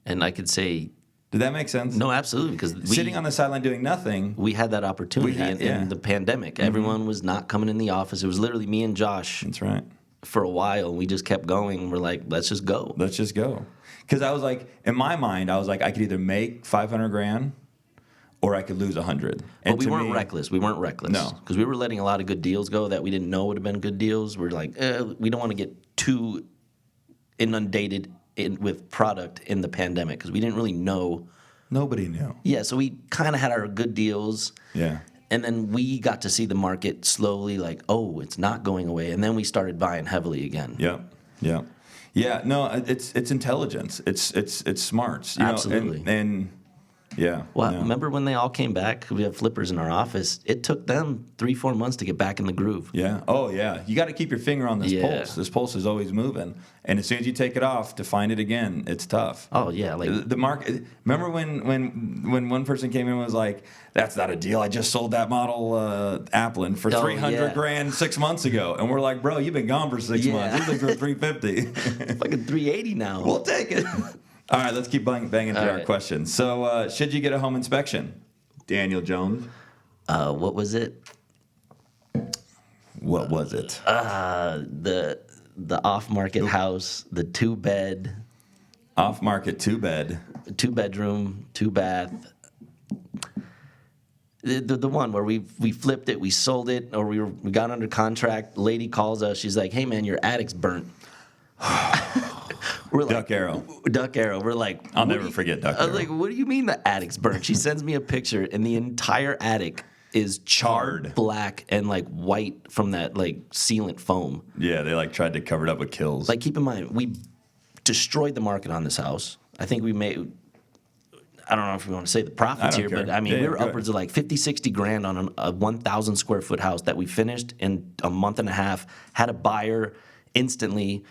And I could say, did that make sense? no, absolutely. Because Sitting on the sideline doing nothing. we had that opportunity in the pandemic. Mm-hmm. Everyone was not coming in the office. It was literally me and Josh That's right. for a while. And we just kept going. We're like, let's just go. Let's just go. Because I was like, in my mind, I was like, I could either make $500,000 or I could lose 100. But we weren't reckless. We weren't reckless. No. Because we were letting a lot of good deals go that we didn't know would have been good deals. We're like, we don't want to get too inundated with product in the pandemic because we didn't really know. Nobody knew. Yeah, so we kind of had our good deals. Yeah. And then we got to see the market slowly like, oh, it's not going away. And then we started buying heavily again. Yep. Yep. Yeah. No, it's intelligence. It's smarts. You Absolutely. Know, and yeah. Well, yeah. remember when they all came back? We have flippers in our office. It took them 3-4 months to get back in the groove. Yeah. Oh, yeah. You got to keep your finger on this Yeah. pulse. This pulse is always moving, and as soon as you take it off, to find it again, it's tough. Oh yeah, like The market. Remember when one person came in and was like, "That's not a deal. I just sold that model Applin for Oh, $300,000 6 months ago," and we're like, "Bro, you've been gone for 6 Yeah. months. These things are $350." fucking 380 now. We'll take it. All right, let's keep banging through our right. questions. So, should you get a home inspection? Daniel Jones. What was it? What was it? The off-market house, the 2-bed, Off market 2-bed. 2-bedroom, 2-bath. The one where we flipped it, we sold it, or we got under contract. Lady calls us. She's like, "Hey man, your attic's burnt." We're like, Duck Arrow. Duck Arrow. We're like, I'll "What never do you-" forget Duck I was Arrow. like, "What do you mean the attic's burnt?" She sends me a picture, and the entire attic is charred black and like white from that like sealant foam. Yeah, they like tried to cover it up with kills. Like, keep in mind, we destroyed the market on this house. I think we made, I don't know if we want to say the profits I here, don't care. but I mean, Yeah, we were go upwards of like 50, 60 grand on a 1,000 square foot house that we finished in a month and a half, had a buyer instantly.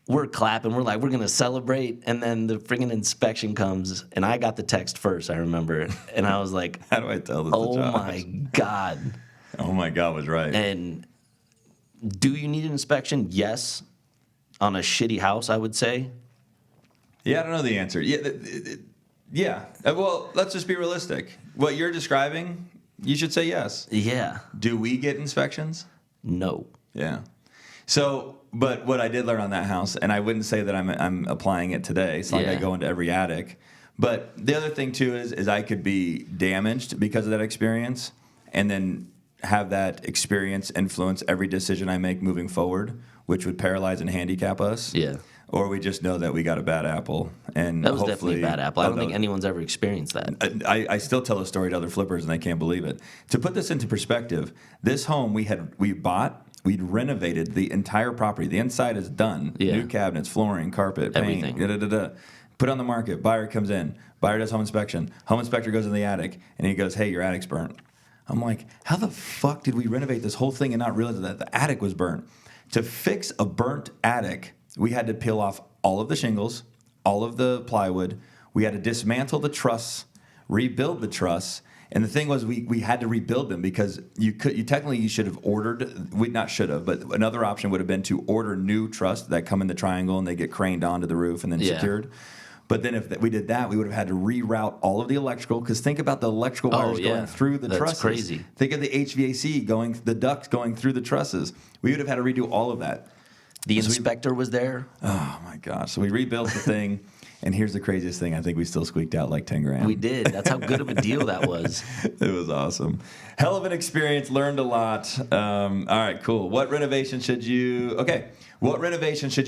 We're clapping. We're like, we're going to celebrate. And then the friggin' inspection comes, and I got the text first, I remember. And I was like, How do I tell this to oh Josh? my God. Oh my God was right. And do you need an inspection? Yes. On a shitty house, I would say. Yeah, I don't know the answer. Yeah. Well, let's just be realistic. What you're describing, you should say yes. Yeah. Do we get inspections? No. Yeah. So, but what I did learn on that house, and I wouldn't say that I'm applying it today. It's not like I Yeah. go into every attic. But the other thing too is I could be damaged because of that experience, and then have that experience influence every decision I make moving forward, which would paralyze and handicap us. Yeah. or we just know that we got a bad apple. And That was hopefully, definitely a bad apple. I don't think anyone's ever experienced that. I still tell the story to other flippers, and they can't believe it. To put this into perspective, this home we'd renovated the entire property. The inside is done. Yeah. New cabinets, flooring, carpet, paint, Everything. Put on the market. Buyer comes in. Buyer does home inspection. Home inspector goes in the attic, and he goes, "Hey, your attic's burnt." I'm like, how the fuck did we renovate this whole thing and not realize that the attic was burnt? To fix a burnt attic, we had to peel off all of the shingles, all of the plywood. We had to dismantle the truss, rebuild the truss. And the thing was, we had to rebuild them because you should have ordered. We not should have, but another option would have been to order new truss that come in the triangle and they get craned onto the roof and then secured. But then if we did that, we would have had to reroute all of the electrical. Because think about the electrical wires going through the trusses. That's crazy. Think of the HVAC the ducts going through the trusses. We would have had to redo all of that. The inspector was there. Oh my gosh! So we rebuilt the thing, and here's the craziest thing: I think we still squeaked out like $10,000. We did. That's how good of a deal that was. It was awesome. Hell of an experience. Learned a lot. All right, cool. What renovation should you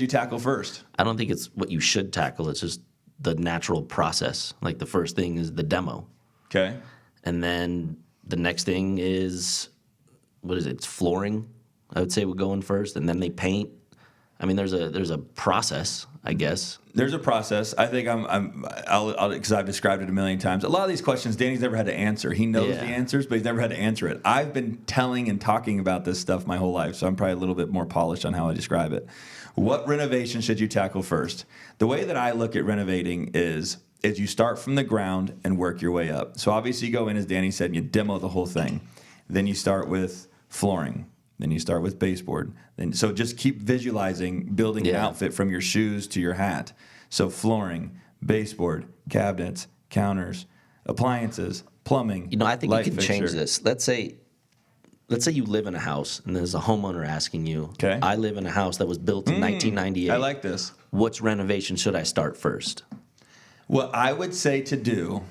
tackle first? I don't think it's what you should tackle. It's just the natural process. Like the first thing is the demo. Okay. And then the next thing is, what is it? It's flooring, I would say would go in first. And then they paint. I mean, there's a process, I guess. There's a process. I think I'll because I've described it a million times. A lot of these questions, Danny's never had to answer. He knows the answers, but he's never had to answer it. I've been telling and talking about this stuff my whole life, so I'm probably a little bit more polished on how I describe it. What renovation should you tackle first? The way that I look at renovating is you start from the ground and work your way up. So obviously you go in, as Danny said, and you demo the whole thing. Then you start with flooring. Then you start with baseboard. So just keep visualizing building an outfit from your shoes to your hat. So flooring, baseboard, cabinets, counters, appliances, plumbing. You know, I think you can fixture. change this. Let's say you live in a house and there's a homeowner asking you, Okay. I live in a house that was built in 1998. I like this. Which renovation should I start first? What I would say to do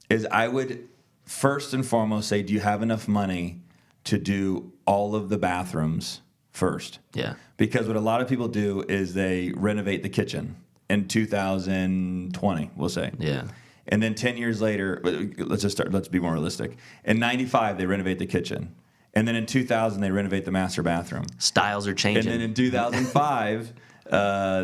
is I would first and foremost say, do you have enough money to do all of the bathrooms first? Yeah. Because what a lot of people do is they renovate the kitchen in 2020, we'll say. Yeah. And then 10 years later, let's be more realistic. In 95, they renovate the kitchen. And then in 2000, they renovate the master bathroom. Styles are changing. And then in 2005,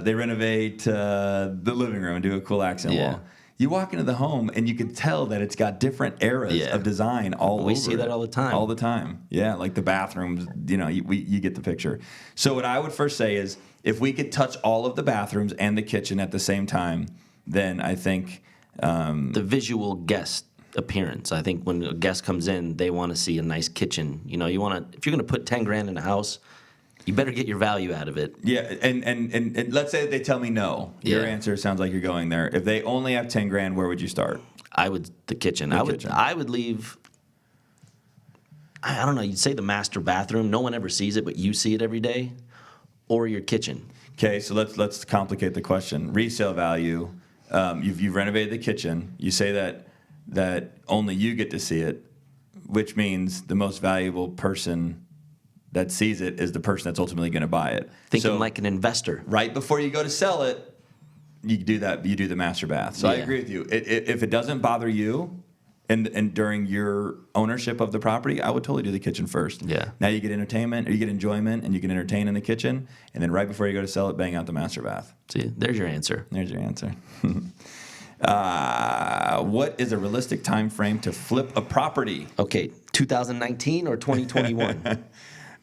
they renovate the living room and do a cool accent wall. You walk into the home, and you can tell that it's got different eras of design all over. We see that all the time. All the time. Yeah, like the bathrooms, you get the picture. So what I would first say is, if we could touch all of the bathrooms and the kitchen at the same time, then I think... the visual guest appearance. I think when a guest comes in, they want to see a nice kitchen. You know, if you're going to put $10,000 in a house, you better get your value out of it. Yeah, and let's say they tell me no. Your answer sounds like you're going there. If they only have $10,000, where would you start? The kitchen. I would leave. I don't know. You'd say the master bathroom. No one ever sees it, but you see it every day, or your kitchen. Okay, so let's complicate the question. Resale value. You've renovated the kitchen. You say that only you get to see it, which means the most valuable person that sees it is the person that's ultimately going to buy it. Thinking like an investor. Right before you go to sell it, you do that. You do the master bath. So I agree with you. If it doesn't bother you, and during your ownership of the property, I would totally do the kitchen first. Yeah. Now you get entertainment, or you get enjoyment, and you can entertain in the kitchen, and then right before you go to sell it, bang out the master bath. See, there's your answer. There's your answer. What is a realistic time frame to flip a property? Okay, 2019 or 2021?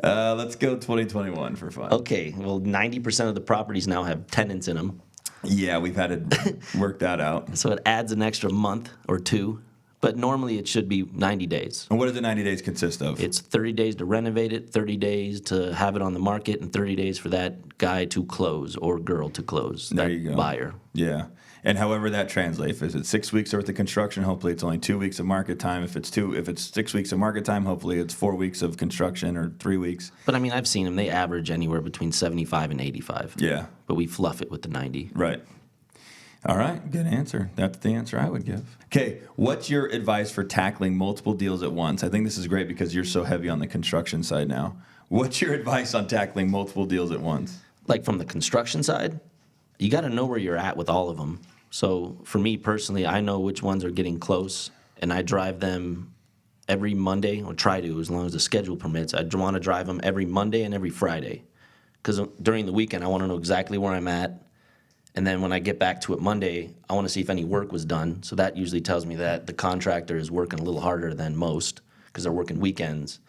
Let's go 2021 for fun. Okay, well, 90% of the properties now have tenants in them. Yeah, we've had to work that out. So it adds an extra month or two, but normally it should be 90 days. And what does the 90 days consist of? It's 30 days to renovate it, 30 days to have it on the market, and 30 days for that guy to close or girl to close, There that you go. buyer. Yeah. And however that translates, if it's 6 weeks worth of construction, hopefully it's only 2 weeks of market time. If it's 6 weeks of market time, hopefully it's 4 weeks of construction or 3 weeks. But I mean, I've seen them. They average anywhere between 75 and 85. Yeah. But we fluff it with the 90. Right. All right. Good answer. That's the answer I would give. Okay. What's your advice for tackling multiple deals at once? I think this is great because you're so heavy on the construction side now. What's your advice on tackling multiple deals at once? Like from the construction side? you got to know where you're at with all of them. So for me personally, I know which ones are getting close, and I drive them every Monday, or try to, as long as the schedule permits. I want to drive them every Monday and every Friday, because during the weekend, I want to know exactly where I'm at. And then when I get back to it Monday, I want to see if any work was done. So that usually tells me that the contractor is working a little harder than most because they're working weekends.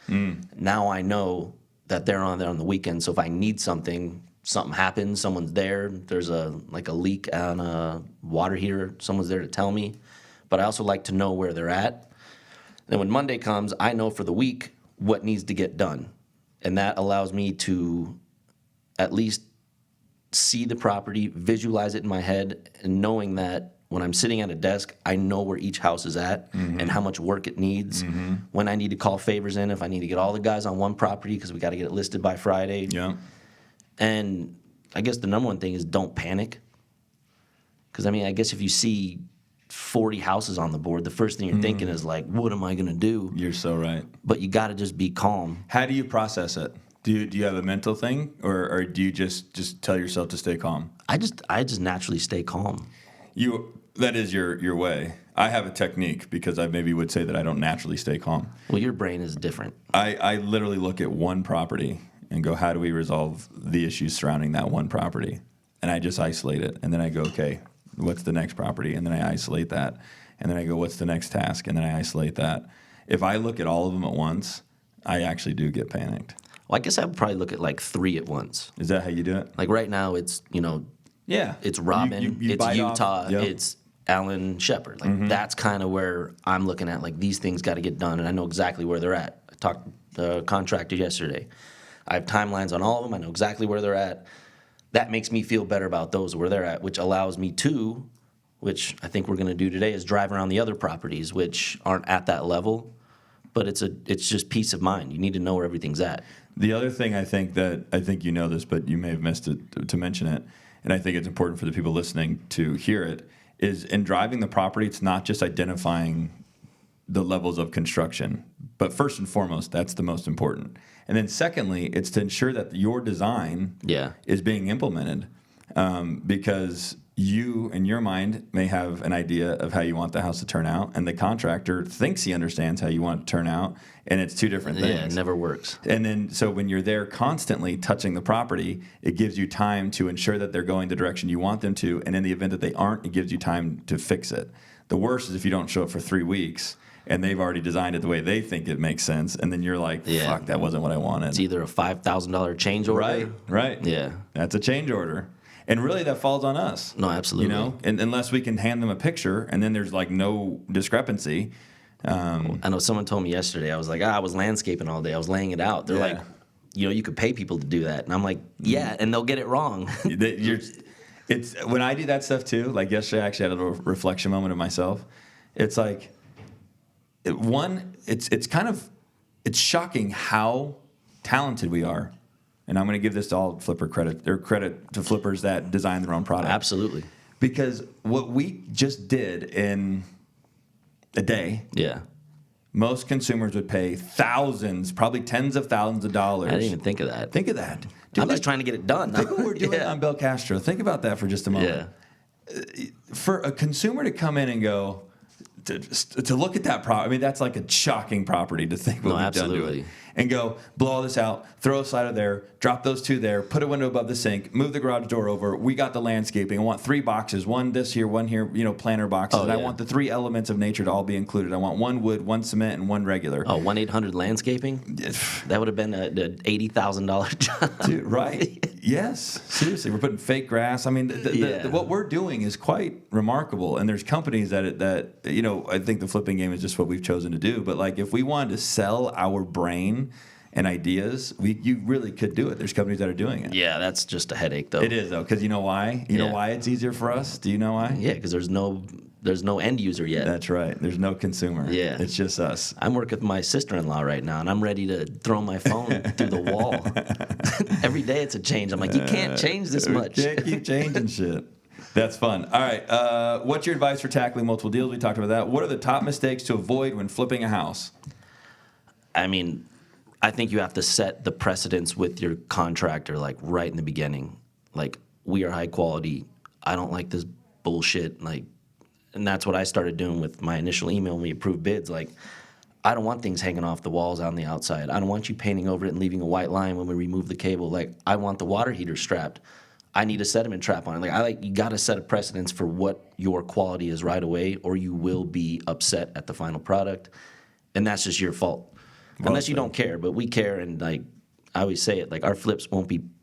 Now I know that they're on there on the weekend. So if I need something happens, someone's there, there's a leak on a water heater, someone's there to tell me. But I also like to know where they're at. Then when Monday comes, I know for the week what needs to get done. And that allows me to at least see the property, visualize it in my head, and knowing that when I'm sitting at a desk, I know where each house is at and how much work it needs, when I need to call favors in, if I need to get all the guys on one property because we got to get it listed by Friday. Yeah. And I guess the number one thing is don't panic. Because, I mean, I guess if you see 40 houses on the board, the first thing you're thinking is like, what am I going to do? You're so right. But you got to just be calm. How do you process it? Do you have a mental thing, or do you just tell yourself to stay calm? I just naturally stay calm. That is your way. I have a technique because I maybe would say that I don't naturally stay calm. Well, your brain is different. I literally look at one property and go, how do we resolve the issues surrounding that one property? And I just isolate it. And then I go, okay, what's the next property? And then I isolate that. And then I go, what's the next task? And then I isolate that. If I look at all of them at once, I actually do get panicked. Well, I guess I would probably look at like 3 at once. Is that how you do it? Like right now, it's, Yeah. it's Robin, You it's bite Utah, off. Yep. it's Alan Shepard. Like that's kind of where I'm looking at. Like these things got to get done, and I know exactly where they're at. I talked to the contractor yesterday. I have timelines on all of them. I know exactly where they're at. That makes me feel better about those where they're at, which allows me to, which I think we're going to do today, is drive around the other properties which aren't at that level. But it's just peace of mind. You need to know where everything's at. The other thing I think you know this, but you may have missed it to mention it, and I think it's important for the people listening to hear it, is in driving the property, it's not just identifying the levels of construction, but first and foremost, that's the most important. And then secondly, it's to ensure that your design is being implemented, because you, in your mind, may have an idea of how you want the house to turn out, and the contractor thinks he understands how you want it to turn out, and it's two different things. Yeah, it never works. And then, so when you're there constantly touching the property, it gives you time to ensure that they're going the direction you want them to, and in the event that they aren't, it gives you time to fix it. The worst is if you don't show up for 3 weeks, and they've already designed it the way they think it makes sense, and then you're like, fuck, that wasn't what I wanted. It's either a $5,000 change order. Right. Yeah. That's a change order. And really, that falls on us. No, absolutely. And unless we can hand them a picture, and then there's like no discrepancy. I know someone told me yesterday, I was like, I was landscaping all day. I was laying it out. They're like, you could pay people to do that. And I'm like, yeah, and they'll get it wrong. It's when I do that stuff too, like yesterday I actually had a little reflection moment of myself. It's like, it's shocking how talented we are. And I'm going to give this to all flipper credit, or credit to flippers that design their own product. Absolutely. Because what we just did in a day, most consumers would pay thousands, probably tens of thousands of dollars. I didn't even think of that. Think of that. Dude, I'm just trying to get it done. Think what we're doing on Bel Castro. Think about that for just a moment. For a consumer to come in and go, to look at that property, I mean, that's like a shocking property to think what we've done to it. And go, blow all this out, throw a slider there, drop those 2 there, put a window above the sink, move the garage door over. We got the landscaping. I want 3 boxes, one this here, one here, planter boxes. I want the 3 elements of nature to all be included. I want 1 wood, 1 cement, and 1 regular. 1-800-landscaping? That would have been an $80,000 job. Dude, right. Yes. Seriously, we're putting fake grass. I mean, what we're doing is quite remarkable. And there's companies that I think the flipping game is just what we've chosen to do. But like, if we wanted to sell our brain and ideas, you really could do it. There's companies that are doing it. Yeah, that's just a headache, though. It is, though, because you know why? You know why it's easier for us? Do you know why? Yeah, because there's no end user yet. That's right. There's no consumer. Yeah. It's just us. I'm working with my sister-in-law right now, and I'm ready to throw my phone through the wall. Every day it's a change. I'm like, you can't change this much. We can't keep changing shit. That's fun. All right. What's your advice for tackling multiple deals? We talked about that. What are the top mistakes to avoid when flipping a house? I mean, I think you have to set the precedence with your contractor, like right in the beginning. Like, we are high quality. I don't like this bullshit. Like, and that's what I started doing with my initial email when we approved bids. Like, I don't want things hanging off the walls on the outside. I don't want you painting over it and leaving a white line when we remove the cable. Like, I want the water heater strapped. I need a sediment trap on it. You got to set a precedence for what your quality is right away, or you will be upset at the final product, and that's just your fault. Well, unless you don't care, but we care, and like I always say it, like our flips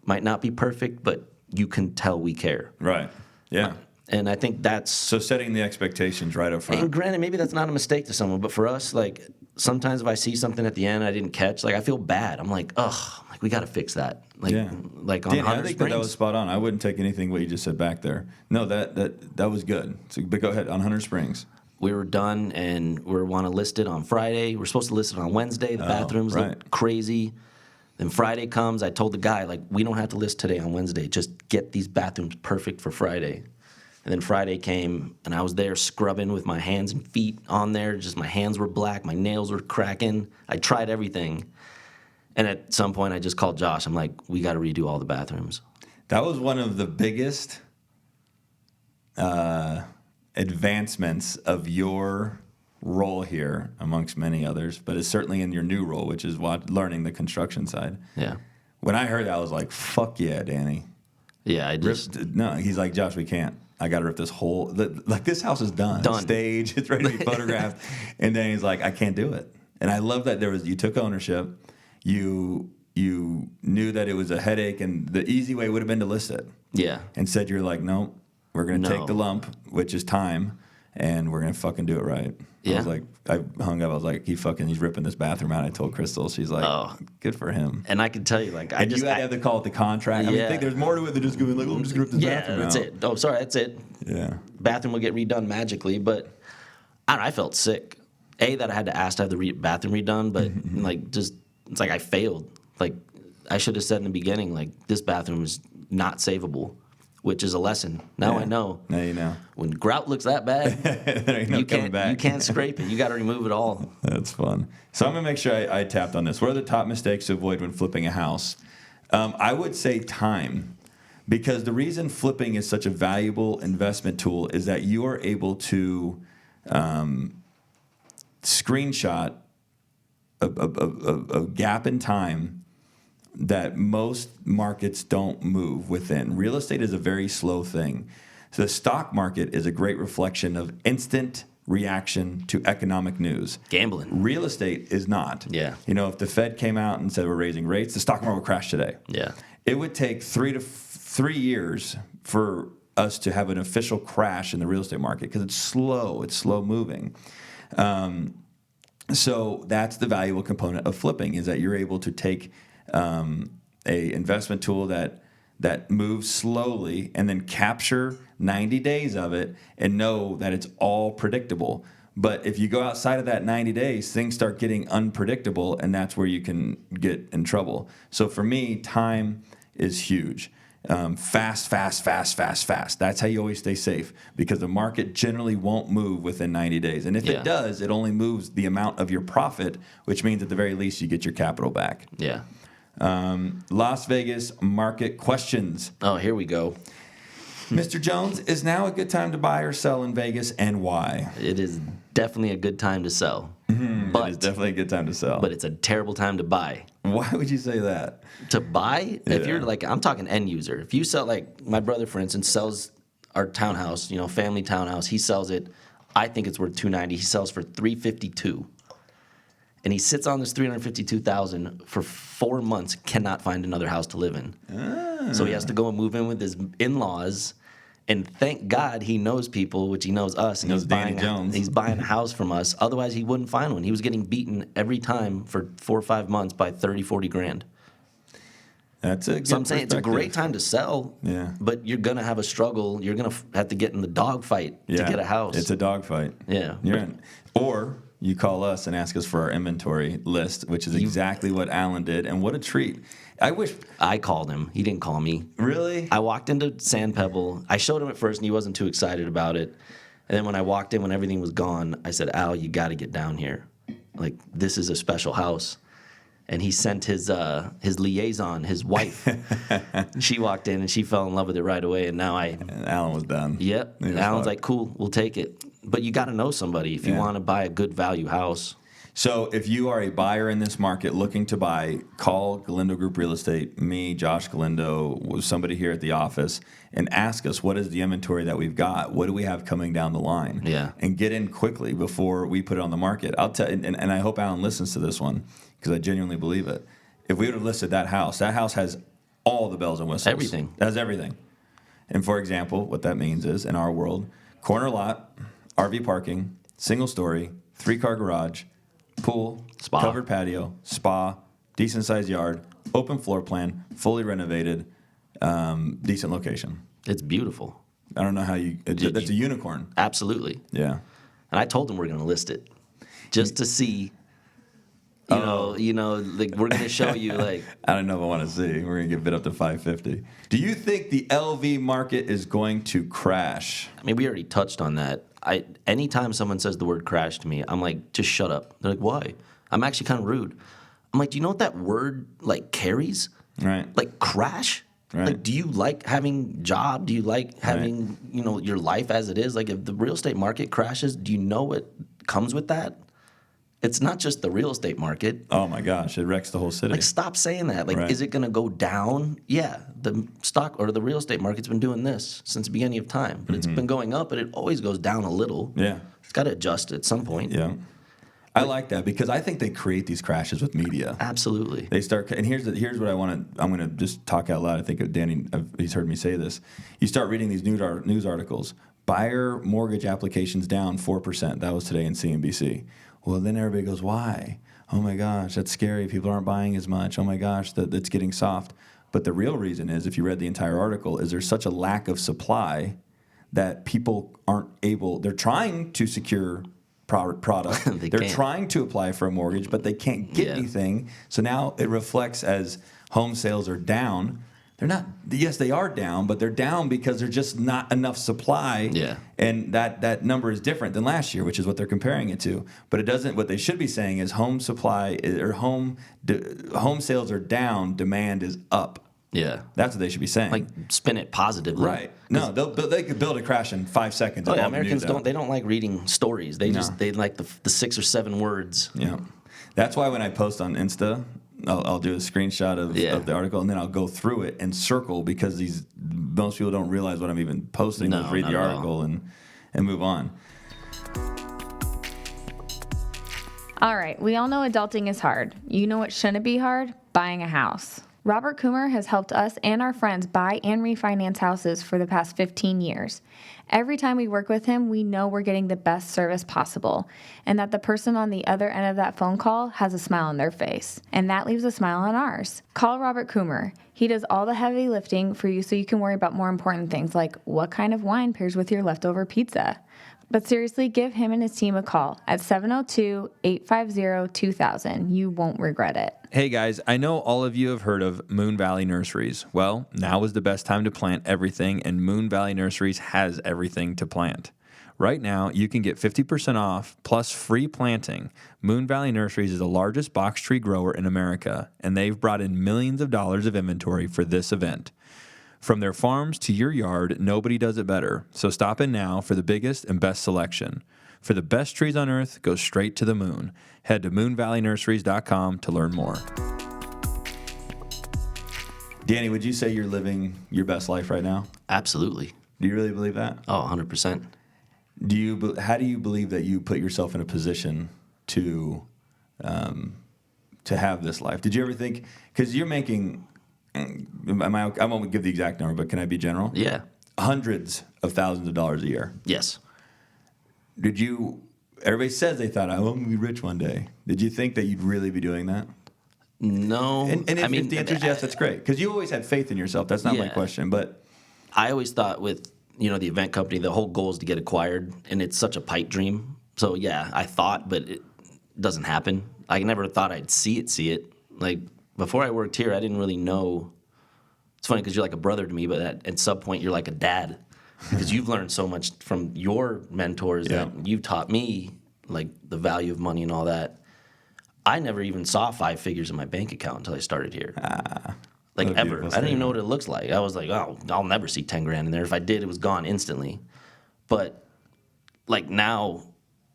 might not be perfect, but you can tell we care. Right. Yeah. And I think that's So setting the expectations right up front. And granted, maybe that's not a mistake to someone, but for us, like sometimes if I see something at the end I didn't catch, like I feel bad. I'm like, ugh, like we got to fix that. Like, Yeah. like on Danny, I Hunter think Springs. that was spot on. I wouldn't take anything what you just said back there. No, that was good. So, but go ahead on Hunter Springs. We were done, and we want to list it on Friday. We're supposed to list it on Wednesday. The bathrooms right. look crazy. Then Friday comes. I told the guy, like, we don't have to list today on Wednesday. Just get these bathrooms perfect for Friday. And then Friday came, and I was there scrubbing with my hands and feet on there. Just my hands were black. My nails were cracking. I tried everything. And at some point, I just called Josh. I'm like, we got to redo all the bathrooms. That was one of the biggest advancements of your role here, amongst many others, but it's certainly in your new role, which is learning the construction side. Yeah. When I heard that, I was like, fuck yeah, Danny. Yeah, I just... No, he's like, Josh, we can't. I got to rip this whole... Like, this house is done. Stage, it's ready to be photographed. And then he's like, I can't do it. And I love that you took ownership. You knew that it was a headache, and the easy way would have been to list it. Yeah. And said, you're like, no, we're going to take the lump, which is time, and we're going to fucking do it right. Yeah. I was like, I hung up. I was like, he's ripping this bathroom out. I told Crystal. She's like, good for him. And I can tell you, like, you had to have to call it the contract. I mean, I think there's more to it than just going, like, I'm just going to rip this bathroom that's out. it. Oh, sorry, that's it. Yeah. Bathroom will get redone magically, but I felt sick. That I had to ask to have the bathroom redone, but like, just, it's like I failed. Like, I should have said in the beginning, like, this bathroom is not savable, which is a lesson. Now I know. Now you know. When grout looks that bad, there ain't no coming back. You can't scrape it. You got to remove it all. That's fun. So I'm going to make sure I tapped on this. What are the top mistakes to avoid when flipping a house? I would say time, because the reason flipping is such a valuable investment tool is that you are able to screenshot a gap in time that most markets don't move within. Real estate is a very slow thing. So the stock market is a great reflection of instant reaction to economic news. Gambling. Real estate is not. Yeah. You know, if the Fed came out and said we're raising rates, the stock market would crash today. Yeah. It would take 3 years for us to have an official crash in the real estate market because it's slow moving. So that's the valuable component of flipping, is that you're able to take a investment tool that moves slowly and then capture 90 days of it and know that it's all predictable. But if you go outside of that 90 days, things start getting unpredictable, and that's where you can get in trouble. So for me, time is huge. Fast. That's how you always stay safe, because the market generally won't move within 90 days. And if it does, it only moves the amount of your profit, which means at the very least you get your capital back. Yeah. Las Vegas market questions. Oh, here we go. Mr. Jones, is now a good time to buy or sell in Vegas, and why? It is definitely a good time to sell. But it's definitely a good time to sell. But it's a terrible time to buy. Why would you say that? To buy? If you're like, I'm talking end user. If you sell, like my brother, for instance, sells our townhouse, family townhouse. He sells it. I think it's worth $290. He sells for $352. And he sits on this $352,000 for 4 months, cannot find another house to live in. So he has to go and move in with his in-laws. And thank God he knows people, which he knows us, and Knows Danny Jones. He's buying a house from us. Otherwise, he wouldn't find one. He was getting beaten every time for 4 or 5 months by 30, 40 grand. That's a good So I'm saying it's a great perspective. time to sell, Yeah. but you're going to have a struggle. You're going to have to get in the dog fight to get a house. It's a dogfight. Yeah. You're in. Or you call us and ask us for our inventory list, which is exactly what Alan did, and what a treat. I wish... I called him. He didn't call me. Really? I walked into Sand Pebble. I showed him at first, and he wasn't too excited about it. And then when I walked in, when everything was gone, I said, Al, you got to get down here. Like, this is a special house. and he sent his liaison, his wife. She walked in and she fell in love with it right away. And now And Alan was done. Yep. He was Alan's hooked. like, cool, we'll take it. But you got to know somebody if you want to buy a good value house. So if you are a buyer in this market looking to buy, call Galindo Group Real Estate, me, Josh Galindo, somebody here at the office, and ask us what is the inventory that we've got? What do we have coming down the line? Yeah. And get in quickly before we put it on the market. I'll tell, and I hope Alan listens to this one because I genuinely believe it. If we would have listed that house has all the bells and whistles. Everything. It has everything. And for example, what that means is in our world, corner lot, RV parking, single story, 3-car garage, pool, Spa. covered patio, spa, decent sized yard, open floor plan, fully renovated, decent location. It's beautiful. I don't know how that's a unicorn. Absolutely. Yeah. And I told him we're going to list it just to see, you know, like we're going to show you like. I don't know if I want to see. We're going to get bid up to $550. Do you think the LV market is going to crash? I mean, we already touched on that. Anytime someone says the word crash to me, I'm like, just shut up. They're like, why? I'm actually kind of rude. I'm like, do you know what that word like carries? Right. Like crash? Right. Like, do you like having job? Do you like having, your life as it is? Like, if the real estate market crashes, do you know what comes with that? It's not just the real estate market. Oh my gosh, it wrecks the whole city. Like, stop saying that. Like, Right. Is it going to go down? Yeah, the stock or the real estate market's been doing this since the beginning of time. But it's been going up, but it always goes down a little. Yeah. It's got to adjust at some point. Yeah. I like that because I think they create these crashes with media. Absolutely. They start, and here's what I'm going to just talk out loud. I think Danny, he's heard me say this. You start reading these news articles. Buyer mortgage applications down 4%. That was today in CNBC. Well, then everybody goes, why? Oh my gosh, that's scary. People aren't buying as much. Oh my gosh, that's getting soft. But the real reason is, if you read the entire article, is there's such a lack of supply that people aren't able. They're trying to secure product. They're can't. trying to apply for a mortgage, but they can't get anything. So now it reflects as home sales are down. They're not. Yes, they are down, but they're down because there's just not enough supply. Yeah. And that number is different than last year, which is what they're comparing it to. But it doesn't. What they should be saying is home supply or home sales are down, demand is up. Yeah. That's what they should be saying. Like, spin it positively. Right. No, they could build a crash in 5 seconds. Oh, yeah, All the Americans news out. they don't like reading stories. They like the 6 or 7 words. Yeah. That's why when I post on Insta, I'll do a screenshot of the article, and then I'll go through it and circle, because most people don't realize what I'm even posting. No, They'll read not the at all. article and move on. All right, we all know adulting is hard. You know what shouldn't be hard? Buying a house. Robert Coomer has helped us and our friends buy and refinance houses for the past 15 years. Every time we work with him, we know we're getting the best service possible, and that the person on the other end of that phone call has a smile on their face. And that leaves a smile on ours. Call Robert Coomer. He does all the heavy lifting for you so you can worry about more important things like what kind of wine pairs with your leftover pizza. But seriously, give him and his team a call at 702-850-2000. You won't regret it. Hey guys, I know all of you have heard of Moon Valley Nurseries. Well, now is the best time to plant everything, and Moon Valley Nurseries has everything to plant. Right now, you can get 50% off plus free planting. Moon Valley Nurseries is the largest box tree grower in America, and they've brought in millions of dollars of inventory for this event. From their farms to your yard, nobody does it better. So stop in now for the biggest and best selection. For the best trees on earth, go straight to the moon. Head to moonvalleynurseries.com to learn more. Danny, would you say you're living your best life right now? Absolutely. Do you really believe that? Oh, 100%. How do you believe that you put yourself in a position to have this life? Did you ever think, because you're making, I won't give the exact number, but can I be general? Yeah. Hundreds of thousands of dollars a year. Yes. Everybody says they thought, I'm going to be rich one day. Did you think that you'd really be doing that? No. And if the answer is yes, that's great. Because you always had faith in yourself. That's not my question. But I always thought with, the event company, the whole goal is to get acquired, and it's such a pipe dream. So, yeah, I thought, but it doesn't happen. I never thought I'd see it. Like, before I worked here, I didn't really know. It's funny because you're like a brother to me, but at some point, you're like a dad. Because you've learned so much from your mentors that you've taught me, like the value of money and all that. I never even saw 5 figures in my bank account until I started here. Like, what a ever. beautiful I didn't even know statement. what it looks like. I was like, oh, I'll never see 10 grand in there. If I did, it was gone instantly. But, like, now,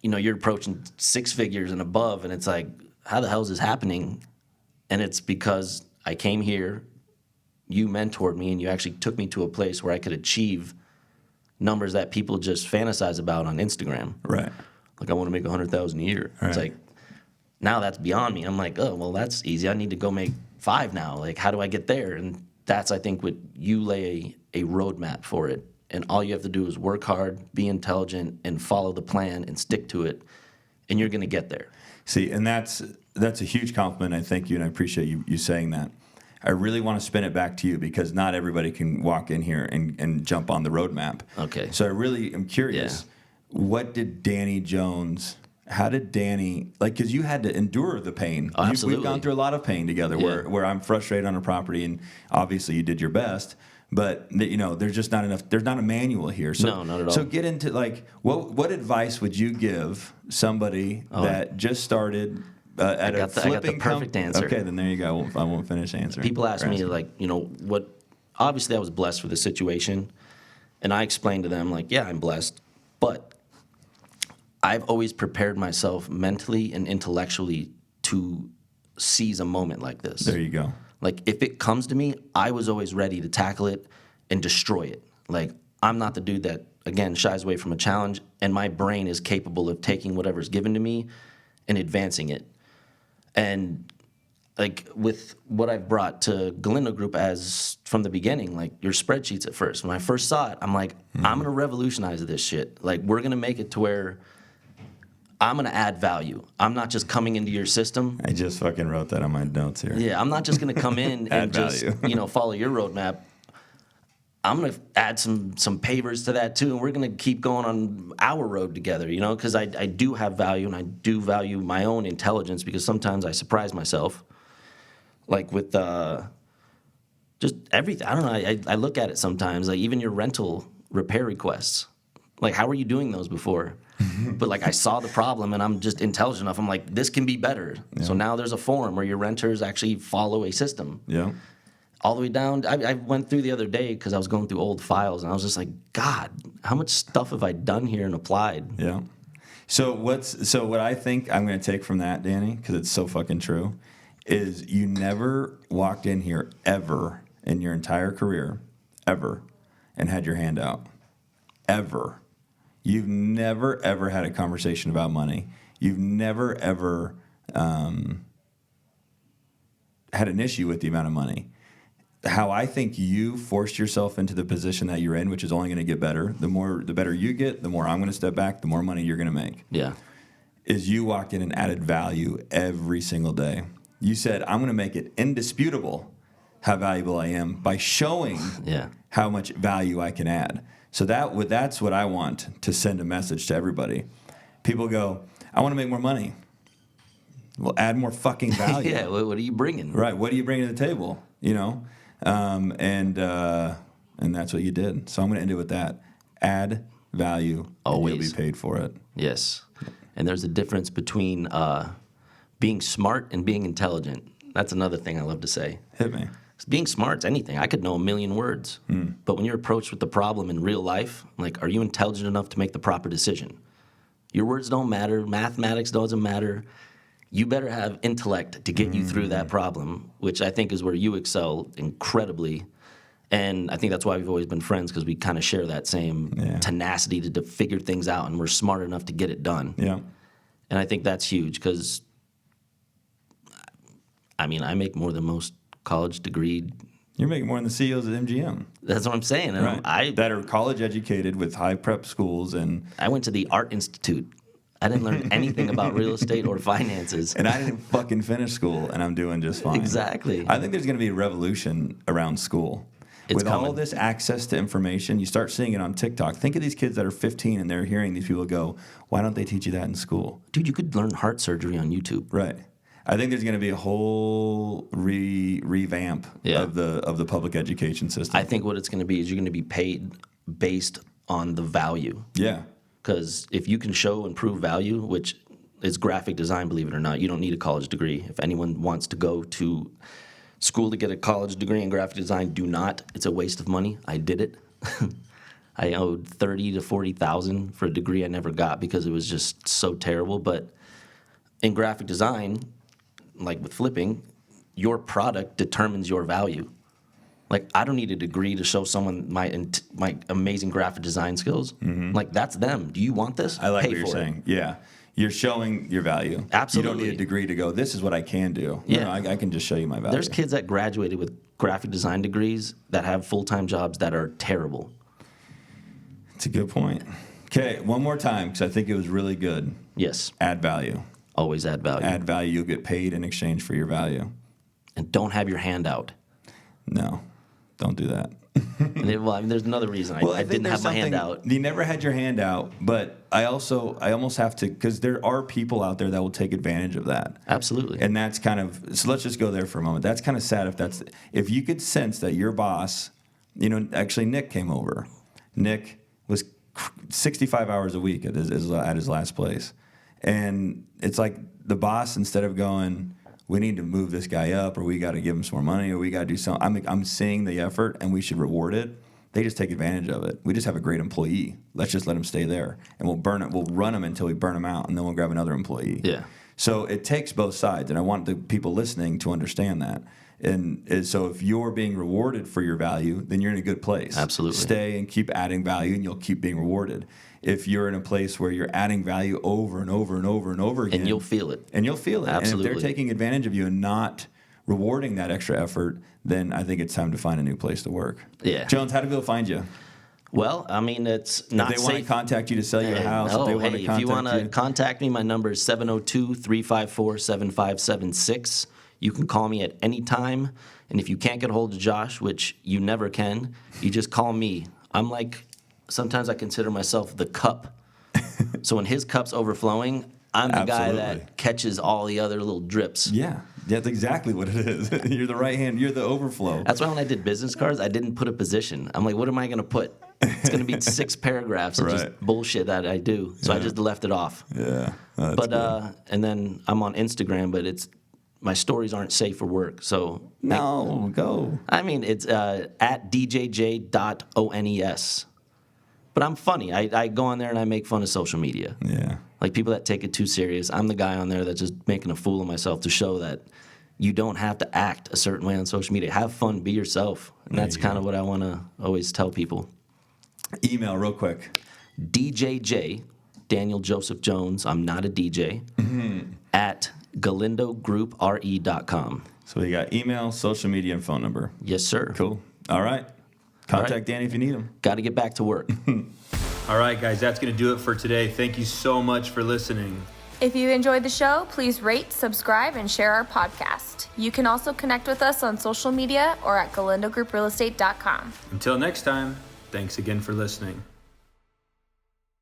you know, you're approaching 6 figures and above, and it's like, how the hell is this happening? And it's because I came here, you mentored me, and you actually took me to a place where I could achieve numbers that people just fantasize about on Instagram. Right. Like, I want to make 100,000 a year. Right. It's like, now that's beyond me. I'm like, oh, well, that's easy. I need to go make 5 now. Like, how do I get there? And that's, I think, what you lay a roadmap for it. And all you have to do is work hard, be intelligent, and follow the plan and stick to it. And you're going to get there. See, and that's a huge compliment. I thank you, and I appreciate you saying that. I really want to spin it back to you because not everybody can walk in here and jump on the roadmap. Okay. So I really am curious. What did Danny Jones? How did Danny because you had to endure the pain? Oh, absolutely. We've gone through a lot of pain together. Yeah. Where I'm frustrated on a property, and obviously you did your best. But you know, there's just not enough. There's not a manual here. So, No, not at all. So get into what advice would you give somebody that just started at I got the perfect answer. Okay, then there you go. I won't finish answering. People ask me, like, you know, what, obviously I was blessed with the situation. And I explained to them, like, yeah, I'm blessed. But I've always prepared myself mentally and intellectually to seize a moment like this. There you go. Like, if it comes to me, I was always ready to tackle it and destroy it. Like, I'm not the dude that, again, shies away from a challenge, and my brain is capable of taking whatever's given to me and advancing it. And, like, with what I've brought to Galindo Group as from the beginning, like, your spreadsheets at first. When I first saw it, I'm like, I'm going to revolutionize this shit. Like, we're going to make it to where I'm going to add value. I'm not just coming into your system. I just fucking wrote that on my notes here. Yeah, I'm not just going to come in and just, value. follow your roadmap. I'm going to add some pavers to that too, and we're going to keep going on our road together, because I do have value, and I do value my own intelligence, because sometimes I surprise myself, like with just everything. I don't know. I look at it sometimes, like even your rental repair requests. Like, how are you doing those before? But, like, I saw the problem, and I'm just intelligent enough. I'm like, this can be better. Yeah. So now there's a form where your renters actually follow a system. Yeah. All the way down. I went through the other day because I was going through old files, and I was just like, God, how much stuff have I done here and applied? Yeah. So what I think I'm going to take from that, Danny, because it's so fucking true, is you never walked in here ever in your entire career, ever, and had your hand out. Ever. You've never, ever had a conversation about money. You've never, ever had an issue with the amount of money. How I think you forced yourself into the position that you're in, which is only going to get better. The better you get, the more I'm going to step back, the more money you're going to make. Yeah. Is you walked in and added value every single day. You said, I'm going to make it indisputable how valuable I am by showing how much value I can add. So that's what I want to send a message to everybody. People go, I want to make more money. Well, add more fucking value. Yeah, what are you bringing? Right, what are you bringing to the table? And that's what you did. So I'm going to end it with that. Add value, always. And you'll be paid for it. Yes. And there's a difference between being smart and being intelligent. That's another thing I love to say. Hit me. Being smart's anything. I could know a million words. But when you're approached with the problem in real life, like, are you intelligent enough to make the proper decision? Your words don't matter. Mathematics doesn't matter. You better have intellect to get you through that problem, which I think is where you excel incredibly. And I think that's why we've always been friends, because we kind of share that same tenacity to figure things out, and we're smart enough to get it done. Yeah. And I think that's huge, because, I mean, I make more than most college degreed. You're making more than the CEOs at MGM. That's what I'm saying. And right. That are college educated with high prep schools. And I went to the Art Institute. I didn't learn anything about real estate or finances. And I didn't fucking finish school, and I'm doing just fine. Exactly. I think there's going to be a revolution around school. With all this access to information, you start seeing it on TikTok. Think of these kids that are 15 and they're hearing these people go, why don't they teach you that in school? Dude, you could learn heart surgery on YouTube. Right. I think there's going to be a whole revamp of the public education system. I think what it's going to be is you're going to be paid based on the value. Yeah. Because if you can show and prove value, which is graphic design, believe it or not. You don't need a college degree. If anyone wants to go to school to get a college degree in graphic design, do not. It's a waste of money. I did it. I owed $30,000 to $40,000 for a degree I never got because it was just so terrible. But in graphic design, like with flipping, your product determines your value. Like, I don't need a degree to show someone my amazing graphic design skills. Like, that's them. Do you want this? I like Pay what you're for it. saying. Yeah. You're showing your value. Absolutely. You don't need a degree to go, this is what I can do. Yeah. No, I can just show you my value. There's kids that graduated with graphic design degrees that have full-time jobs that are terrible. It's a good point. Okay, one more time, because I think it was really good. Yes. Add value. Always add value. Add value, you'll get paid in exchange for your value. And don't have your hand out. No, don't do that. Well, I mean, there's another reason I think didn't there's have my hand something- out. You never had your hand out, but I almost have to, because there are people out there that will take advantage of that. Absolutely. And that's kind of, so let's just go there for a moment. That's kind of sad if you could sense that your boss, actually Nick came over. Nick was 65 hours a week at his last place. And it's like the boss, instead of going, we need to move this guy up, or we got to give him some more money, or we got to do something. I'm seeing the effort, and we should reward it. They just take advantage of it. We just have a great employee. Let's just let him stay there, and we'll burn it. We'll run him until we burn him out, and then we'll grab another employee. Yeah. So it takes both sides, and I want the people listening to understand that. And so if you're being rewarded for your value, then you're in a good place. Absolutely. Stay and keep adding value, and you'll keep being rewarded. If you're in a place where you're adding value over and over and over and over again. And you'll feel it. Absolutely. And if they're taking advantage of you and not rewarding that extra effort, then I think it's time to find a new place to work. Yeah. Jones, how do people find you? Well, I mean, it's not If they want to safe. contact you to sell your house, Oh, if they want hey, to if you want to you. contact me, my number is 702-354-7576. You can call me at any time. And if you can't get a hold of Josh, which you never can, you just call me. I'm like, sometimes I consider myself the cup. So when his cup's overflowing, I'm the guy Absolutely. that catches all the other little drips. Yeah, that's exactly what it is. You're the right hand. You're the overflow. That's why when I did business cards, I didn't put a position. I'm like, what am I going to put? It's going to be 6 paragraphs of just Right. bullshit that I do. So I just left it off. Yeah. That's But good. and then I'm on Instagram, but my stories aren't safe for work. So No, go. I mean, it's at djj.ones. But I'm funny. I go on there and I make fun of social media. Yeah. Like people that take it too serious. I'm the guy on there that's just making a fool of myself to show that you don't have to act a certain way on social media. Have fun, be yourself. And that's kind of what I want to always tell people. Email real quick. DJJ, Daniel Joseph Jones, I'm not a DJ, at galindogroup.com. So we got email, social media, and phone number. Yes, sir. Cool. All right. Contact All right. Danny if you need him. Got to get back to work. All right, guys, that's going to do it for today. Thank you so much for listening. If you enjoyed the show, please rate, subscribe, and share our podcast. You can also connect with us on social media or at galindogrouprealestate.com. Until next time, thanks again for listening.